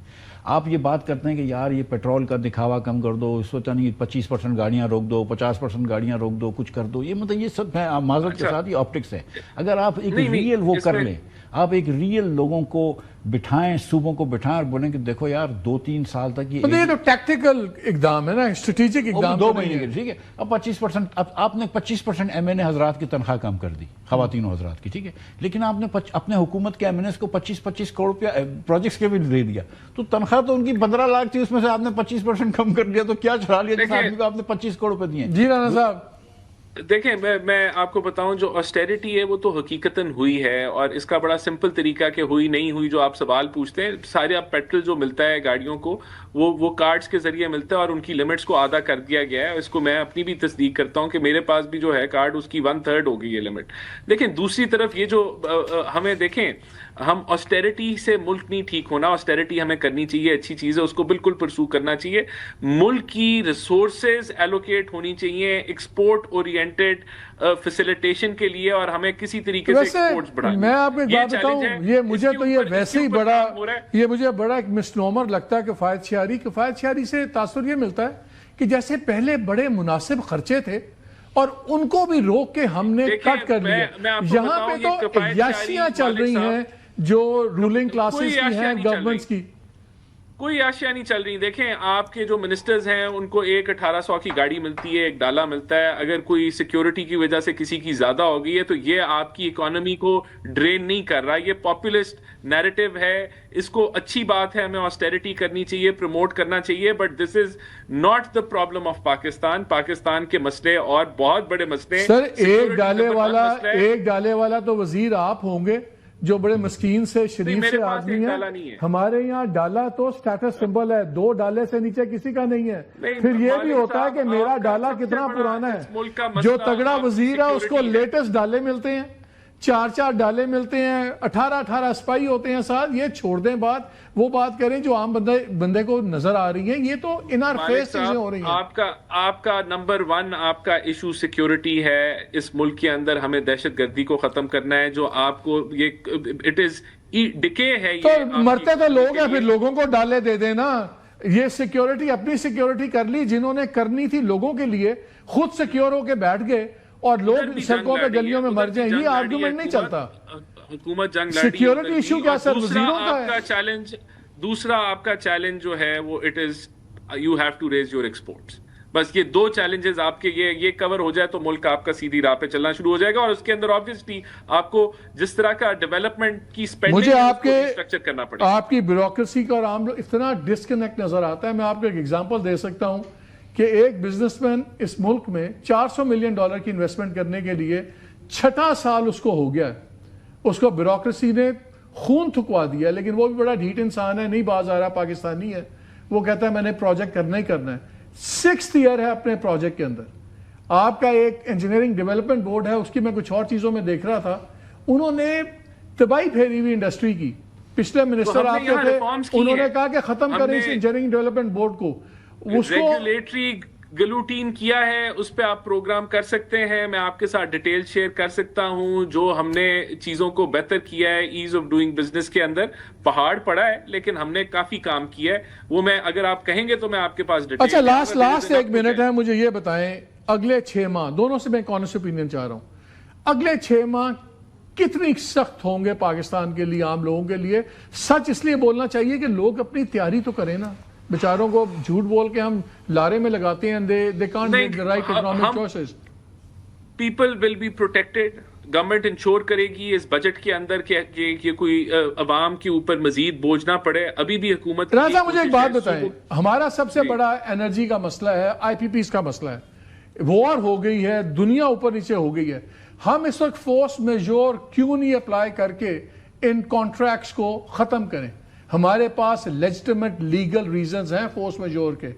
آپ یہ بات کرتے ہیں کہ یار یہ پیٹرول کا دکھاوا کم کر دو، سوچا نہیں 25% گاڑیاں روک دو، 50% گاڑیاں روک دو، کچھ کر دو. یہ مطلب یہ سب ہے معذرت کے ساتھ یہ آپٹکس ہے. اگر آپ ایک ریئل وہ کر لیں، آپ ایک ریئل لوگوں کو بٹھائیں، صوبوں کو بٹھائیں اور بولیں کہ دیکھو یار 2-3 سال تک یہ تو ٹیکٹیکل اقدام ہے نا، اسٹریٹجک اقدام. 2 مہینے کے ٹھیک ہے. اب 25%، اب آپ نے 25% MNA حضرات کی تنخواہ کم کر دی، خواتین حضرات کی، ٹھیک ہے، لیکن آپ نے اپنے حکومت کے MNAs کو 25 کروڑ روپیہ پروجیکٹس کے بھی دے دیا. تو تنخواہ تو ان کی 15 لاکھ تھی، اس میں سے آپ نے 25% کم کر دیا، تو کیا چڑھا لیا جس آدمی کو آپ نے 25 کروڑ روپے دیے. جی رانا صاحب دیکھیں، میں آپ کو بتاؤں، جو آسٹیرٹی ہے وہ تو حقیقتاً ہوئی ہے، اور اس کا بڑا سمپل طریقہ کہ ہوئی نہیں ہوئی جو آپ سوال پوچھتے ہیں. سارے اب پیٹرول جو ملتا ہے گاڑیوں کو وہ کارڈز کے ذریعے ملتا ہے، اور ان کی لمٹس کو آدھا کر دیا گیا ہے. اس کو میں اپنی بھی تصدیق کرتا ہوں کہ میرے پاس بھی جو ہے کارڈ، اس کی 1/3 ہو گئی ہے لمٹ. لیکن دوسری طرف یہ جو ہمیں دیکھیں، ہم آسٹیرٹی سے ملک نہیں ٹھیک ہونا. آسٹیرٹی ہمیں کرنی چاہیے، اچھی چیز ہے، اس کو بالکل پرسو کرنا چاہیے. ملک کی ریسورسز ایلوکیٹ ہونی چاہیے ایکسپورٹ اورینٹڈ اورینٹڈ فیسیلیٹیشن کے لیے اور ہمیں کسی طریقے سے ویسے ایکسپورٹس بڑھانے. میں آپ کو ایک بات بتاؤں, یہ مجھے تو یہ ویسے ہی بڑا, یہ مجھے بڑا ایک مسنومر لگتا ہے کفایت شعاری سے تاثر یہ ملتا ہے کہ جیسے پہلے بڑے مناسب خرچے تھے اور ان کو بھی روک کے ہم نے کٹ کر لیا. یہاں پہ تو عیاشیاں چل رہی ہیں جو رولنگ کلاسز کی ہیں, گورنمنٹس کی. کوئی اشیاء نہیں چل رہی. دیکھیں آپ کے جو منسٹرز ہیں ان کو ایک 1800 کی گاڑی ملتی ہے, ایک ڈالا ملتا ہے. اگر کوئی سیکیورٹی کی وجہ سے کسی کی زیادہ ہو گئی ہے تو یہ آپ کی اکانومی کو ڈرین نہیں کر رہا. یہ پاپولسٹ نیریٹو ہے, اس کو اچھی بات ہے, ہمیں آسٹیرٹی کرنی چاہیے, پروموٹ کرنا چاہیے, but this is not the problem of Pakistan. Pakistan کے مسئلے اور بہت بڑے مسئلے. سر ایک ڈالے والا تو وزیر آپ ہوں گے جو بڑے مسکین سے شریف سے آدمی ہیں. ہمارے یہاں ڈالا تو سٹیٹس سمبل ہے, 2 ڈالے سے نیچے کسی کا نہیں ہے. پھر یہ بھی ہوتا ہے کہ میرا ڈالا کتنا پرانا ہے. جو تگڑا وزیر ہے اس کو لیٹسٹ ڈالے ملتے ہیں, 4 ڈالے ملتے ہیں, 18 سپاہی ہوتے ہیں ساتھ. یہ چھوڑ دیں بات, وہ بات کریں جو عام بندے کو نظر آ رہی ہے. یہ تو ان آر فیس چیزیں ہو رہی ہیں. آپ کا نمبر 1 آپ کا ایشو سیکیورٹی ہے. اس ملک کے اندر ہمیں دہشت گردی کو ختم کرنا ہے. جو آپ کو یہ اٹ از ڈکے ہے. تو مرتے تو لوگ ہیں, پھر لوگوں کو ڈالے دے دیں نا. یہ سیکیورٹی اپنی سیکیورٹی کر لی, جنہوں نے کرنی تھی لوگوں کے لیے خود سیکیور ہو کے بیٹھ گئے اور لوگ سڑکوں پہ گلیوں میں مر جائیں. یہ آرگومنٹ نہیں چلتا. حکومت جنگ سیکیورٹی ایشو کیا سر وزیروں کا ہے. دوسرا آپ کا چیلنج جو ہے وہ it is you have to raise your exports. بس یہ 2 چیلنجز آپ کے یہ کور ہو جائے تو ملک آپ کا سیدھی راہ پہ چلنا شروع ہو جائے گا. اور اس کے اندر آبویسلی آپ کو جس طرح کا ڈیولپمنٹ کی مجھے آپ کے اسٹرکچر کرنا پڑے گا. آپ کی بیوروکریسی کا اور عام لوگ اتنا ڈسکنیکٹ نظر آتا ہے. میں آپ کو ایک ایگزامپل دے سکتا ہوں کہ ایک بزنس مین اس ملک میں $400 ملین کی انویسٹمنٹ کرنے کے لیے 6 سال اس کو ہو گیا ہے. اس کو بیوروکریسی نے خون تھکوا دیا, لیکن وہ بھی بڑا ڈھیٹ انسان ہے, نہیں باز آ رہا, پاکستانی ہے. وہ کہتا ہے میں نے پروجیکٹ کرنا ہی کرنا ہے. 6th ایئر ہے اپنے پروجیکٹ کے اندر. آپ کا ایک انجینئرنگ ڈیولپمنٹ بورڈ ہے, اس کی میں کچھ اور چیزوں میں دیکھ رہا تھا, انہوں نے تباہی پھیری ہوئی انڈسٹری کی. پچھلے منسٹر آپ کے تھے, انہوں نے کہا کہ ختم کریں اس انجینئرنگ ڈیولپمنٹ بورڈ کو. اس کو ریگولیٹری گلوٹین کیا ہے, اس پہ آپ پروگرام کر سکتے ہیں. میں آپ کے ساتھ ڈیٹیل شیئر کر سکتا ہوں جو ہم نے چیزوں کو بہتر کیا ہے ایز آف ڈوئنگ بزنس کے اندر. پہاڑ پڑا ہے لیکن ہم نے کافی کام کیا ہے. وہ میں اگر آپ کہیں گے تو میں آپ کے پاس ڈیٹیل. اچھا لاسٹ 1 منٹ ہے, مجھے یہ بتائیں اگلے 6 ماہ دونوں سے میں کانسٹ اوپینین چاہ رہا ہوں. اگلے 6 ماہ کتنی سخت ہوں گے پاکستان کے لیے, عام لوگوں کے لیے؟ سچ اس لیے بولنا چاہیے کہ لوگ اپنی تیاری تو کریں نا. بیچاروں کو جھوٹ بول کے ہم لارے میں لگاتے ہیں. they can't make the right economic choices. People will be protected. Government ensure کرے گی اس بجٹ کے اندر کہ کوئی عوام کے اوپر مزید بوجھ نہ پڑے. ابھی بھی حکومت راجہ مجھے ایک بات بتائیں, ہمارا سب سے بڑا انرجی کا مسئلہ ہے, آئی پی پیز کا مسئلہ ہے. وار ہو گئی ہے, دنیا اوپر نیچے ہو گئی ہے. ہم اس وقت فورس میجور کیوں نہیں اپلائی کر کے ان کانٹریکٹس کو ختم کریں؟ ہمارے پاس لیجٹیمیٹ لیگل ریزنز ہیں فورس میجور کے,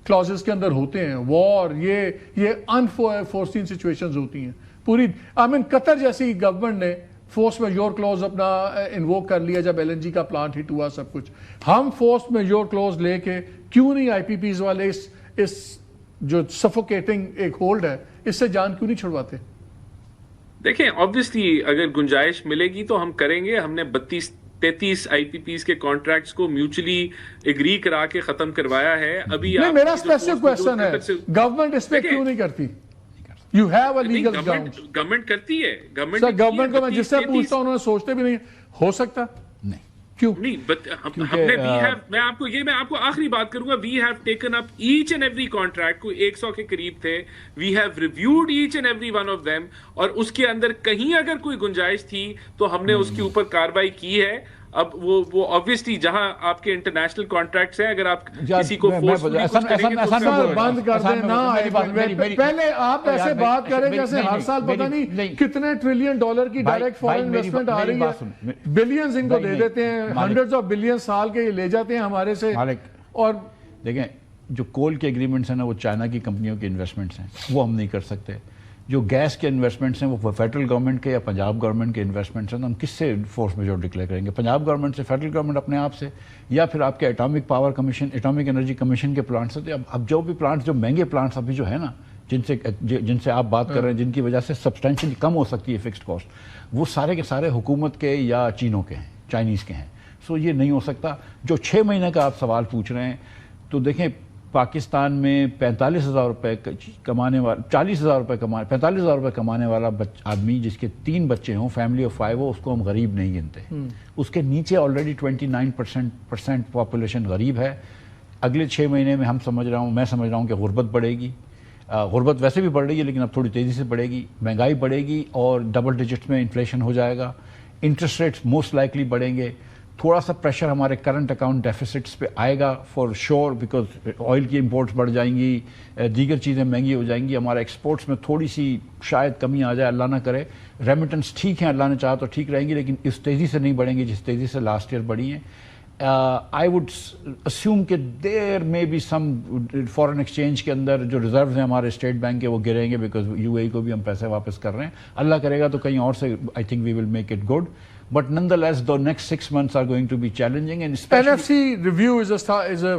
کلازز کے اندر ہوتے ہیں. وار, یہ انفورسین سچویشنز ہوتی ہیں پوری. قطر جیسی گورنمنٹ نے فورس میجور کلوز اپنا انووک کر لیا جب LNG کا پلانٹ ہٹ ہوا سب کچھ. ہم فورس میجور کلوز لے کے کیوں نہیں آئی پی پیز والے اس جو سفوکیٹنگ ایک ہولڈ ہے اس سے جان کیوں نہیں چھڑواتے؟ دیکھیں آبویسلی اگر گنجائش ملے گی تو ہم کریں گے. ہم نے 33 آئی پی پیز کے کانٹریکٹس کو میوچلی اگری کرا کے ختم کروایا ہے. ابھی میرا اسپیسیفک کویسچن ہے, گورنمنٹ اس پہ کیوں نہیں کرتی؟ You have a legal ground. Government کرتی ہے. گورنمنٹ کو میں جس سے پوچھتا ہوں انہوں نے سوچتے بھی نہیں. ہو سکتا نہیں کیوں نہیں, ہم نے میں آپ کو آخری بات کروں گا. We have taken up each and every contract, کو 100 کے قریب تھے. We have reviewed each and every one of them, اور اس کے اندر کہیں اگر کوئی گنجائش تھی تو ہم نے اس کے اوپر کارروائی کی ہے. اب وہ obviously جہاں آپ کے انٹرنیشنل کانٹریکٹس ہیں, اگر آپ کسی کو بند کر دیں نا, پہلے آپ ایسے بات کریں جیسے ہر سال پتہ نہیں کتنے $1 ٹریلین کی ڈائریکٹ فارن انویسٹمنٹ آ رہی ہے, بلینز ان کو دے دیتے ہیں, ہنڈریڈز آف بلین سال کے لے جاتے ہیں ہمارے سے. اور دیکھیں جو کول کے ایگریمنٹس ہیں نا وہ چائنا کی کمپنیوں کے انویسٹمنٹس ہیں, وہ ہم نہیں کر سکتے. جو گیس کے انویسٹمنٹس ہیں وہ فیڈرل گورنمنٹ کے یا پنجاب گورنمنٹ کے انویسٹمنٹس ہیں, ہم کس سے فورس میجور ڈکلیئر کریں گے؟ پنجاب گورنمنٹ سے, فیڈرل گورنمنٹ اپنے آپ سے, یا پھر آپ کے atomic power commission, atomic energy commission کے پلانٹ سے. اب جو بھی پلانٹس, جو مہنگے پلانٹس ابھی جو ہے نا, جن سے آپ بات کر رہے ہیں، جن کی وجہ سے سبسٹینشلی کم ہو سکتی ہے فکسڈ کاسٹ، وہ سارے کے سارے حکومت کے یا چینوں کے ہیں، چائنیز کے ہیں. سو یہ نہیں ہو سکتا. جو 6 مہینے کا آپ سوال پوچھ رہے ہیں، تو دیکھیں پاکستان میں 45,000 روپے کمانے والا 40,000 روپے 45,000 روپے کمانے والا آدمی جس کے 3 بچے ہوں، فیملی آف 5 ہو، اس کو ہم غریب نہیں گنتے. اس کے نیچے آلریڈی 29% پاپولیشن غریب ہے. اگلے 6 مہینے میں میں سمجھ رہا ہوں کہ غربت بڑھے گی. غربت ویسے بھی بڑھ رہی ہے لیکن اب تھوڑی تیزی سے بڑھے گی. مہنگائی بڑھے گی اور ڈبل ڈیجٹس میں انفلیشن ہو جائے گا. انٹرسٹ ریٹس موسٹ لائکلی بڑھیں گے. تھوڑا سا پریشر ہمارے کرنٹ اکاؤنٹ ڈیفیسٹس پہ آئے گا فار شور، بیکاز آئل کی امپورٹس بڑھ جائیں گی، دیگر چیزیں مہنگی ہو جائیں گی. ہمارے ایکسپورٹس میں تھوڑی سی شاید کمی آ جائے، اللہ نہ کرے. ریمیٹنس ٹھیک ہیں، اللہ نے چاہا تو ٹھیک رہیں گی، لیکن اس تیزی سے نہیں بڑھیں گی جس تیزی سے لاسٹ ایئر بڑھی ہیں. آئی وڈ اسیوم کہ دیر میں بھی سم فارن ایکسچینج کے اندر جو ریزروز ہیں ہمارے اسٹیٹ بینک کے وہ گریں گے، بیکاز یو اے کو بھی ہم پیسے واپس کر رہے ہیں. اللہ کرے گا تو کہیں اور سے I think we will make it good. But nonetheless, the next 6 months are going to be challenging, and especially NFC review is a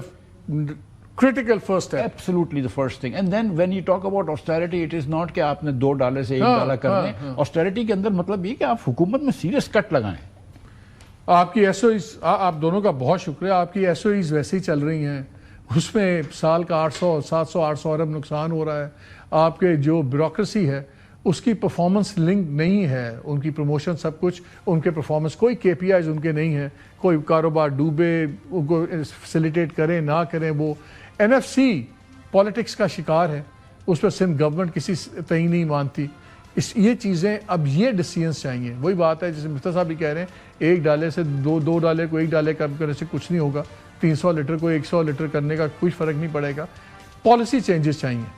critical first step. Absolutely the first thing. And then when you talk about austerity, it is not کہ آپ نے $2 سے $1 کرنے. Austerity کے اندر مطلب یہ کہ آپ حکومت میں سیریس کٹ لگائیں. آپ کی ایس او ایز، آپ دونوں کا بہت شکریہ. آپ کی ایس او ایز ویسے ہی چل رہی ہیں، اس میں سال کا 700-800 ارب نقصان ہو رہا ہے. آپ کے جو بیوروکریسی ہے اس کی پرفارمنس لنک نہیں ہے، ان کی پروموشن سب کچھ ان کے پرفارمنس، کوئی کے پی آئیز ان کے نہیں ہیں. کوئی کاروبار ڈوبے ان کو فیسیلیٹیٹ کریں نہ کریں، وہ این ایف سی پالیٹکس کا شکار ہے. اس پہ سندھ گورنمنٹ کسی تئیں نہیں مانتی. یہ چیزیں اب یہ ڈیسیژنس چاہیے. وہی بات ہے جیسے مفتی صاحب بھی کہہ رہے ہیں، $1 سے $2 کو $1 کم کرنے سے کچھ نہیں ہوگا. 300 لیٹر کو 100 لیٹر کرنے کا کوئی فرق نہیں پڑے گا. پالیسی چینجز چاہیے.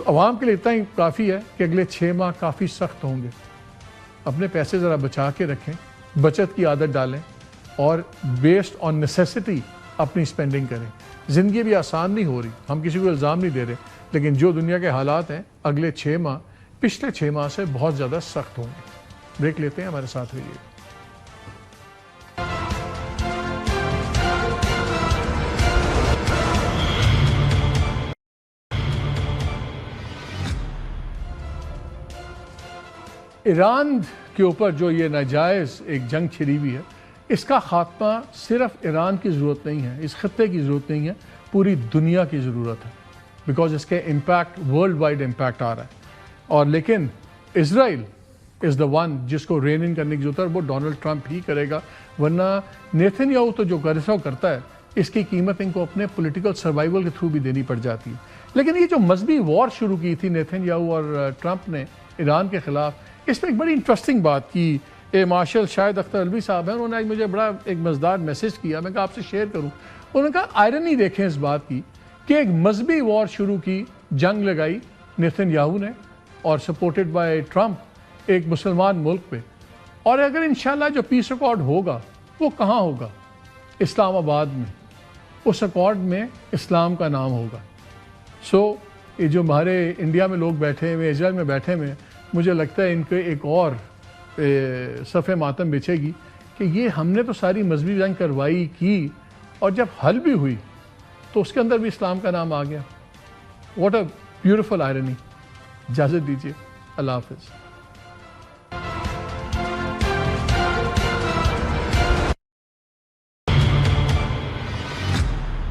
عوام کے لیے اتنا ہی کافی ہے کہ اگلے 6 ماہ کافی سخت ہوں گے. اپنے پیسے ذرا بچا کے رکھیں، بچت کی عادت ڈالیں اور بیسڈ آن نیسیسٹی اپنی اسپینڈنگ کریں. زندگی بھی آسان نہیں ہو رہی، ہم کسی کو الزام نہیں دے رہے، لیکن جو دنیا کے حالات ہیں اگلے 6 ماہ پچھلے 6 ماہ سے بہت زیادہ سخت ہوں گے. بریک لیتے ہیں، ہمارے ساتھ رہیے. ایران کے اوپر جو یہ ناجائز ایک جنگ چھڑی ہوئی ہے، اس کا خاتمہ صرف ایران کی ضرورت نہیں ہے، اس خطے کی ضرورت نہیں ہے، پوری دنیا کی ضرورت ہے، بیکاز اس کے امپیکٹ ورلڈ وائڈ امپیکٹ آ رہا ہے. اور لیکن اسرائیل از دا ون جس کو رین ان کرنے کی ضرورت ہے، وہ ڈونلڈ ٹرمپ ہی کرے گا. ورنہ نیتن یاہو تو جو غرض کرتا ہے اس کی قیمت ان کو اپنے پولیٹیکل سروائیول کے تھرو بھی دینی پڑ جاتی ہے. لیکن یہ جو مذہبی وار شروع کی تھی نیتن یاہو اور ٹرمپ نے ایران کے خلاف، اس میں ایک بڑی انٹرسٹنگ بات کی. مارشل شاہد اختر الوی صاحب ہیں، انہوں نے آج مجھے بڑا ایک مزدار میسیج کیا، میں کہا آپ سے شیئر کروں. انہوں نے کہا آئرنی دیکھیں اس بات کی کہ ایک مذہبی وار شروع کی، جنگ لگائی نیتن یاہو نے اور سپورٹڈ بائی ٹرمپ ایک مسلمان ملک پہ. اور اگر انشاءاللہ جو پیس ریکارڈ ہوگا وہ کہاں ہوگا؟ اسلام آباد میں. اس ریکارڈ میں اسلام کا نام ہوگا. سو یہ جو ہمارے انڈیا میں لوگ بیٹھے ہوئے، اسرائیل میں بیٹھے ہوئے، مجھے لگتا ہے ان کے ایک اور صف ماتم بچھے گی کہ یہ ہم نے تو ساری مذہبی جنگ کروائی کی، اور جب حل بھی ہوئی تو اس کے اندر بھی اسلام کا نام آ گیا. What a beautiful irony. اجازت دیجیے، اللہ حافظ.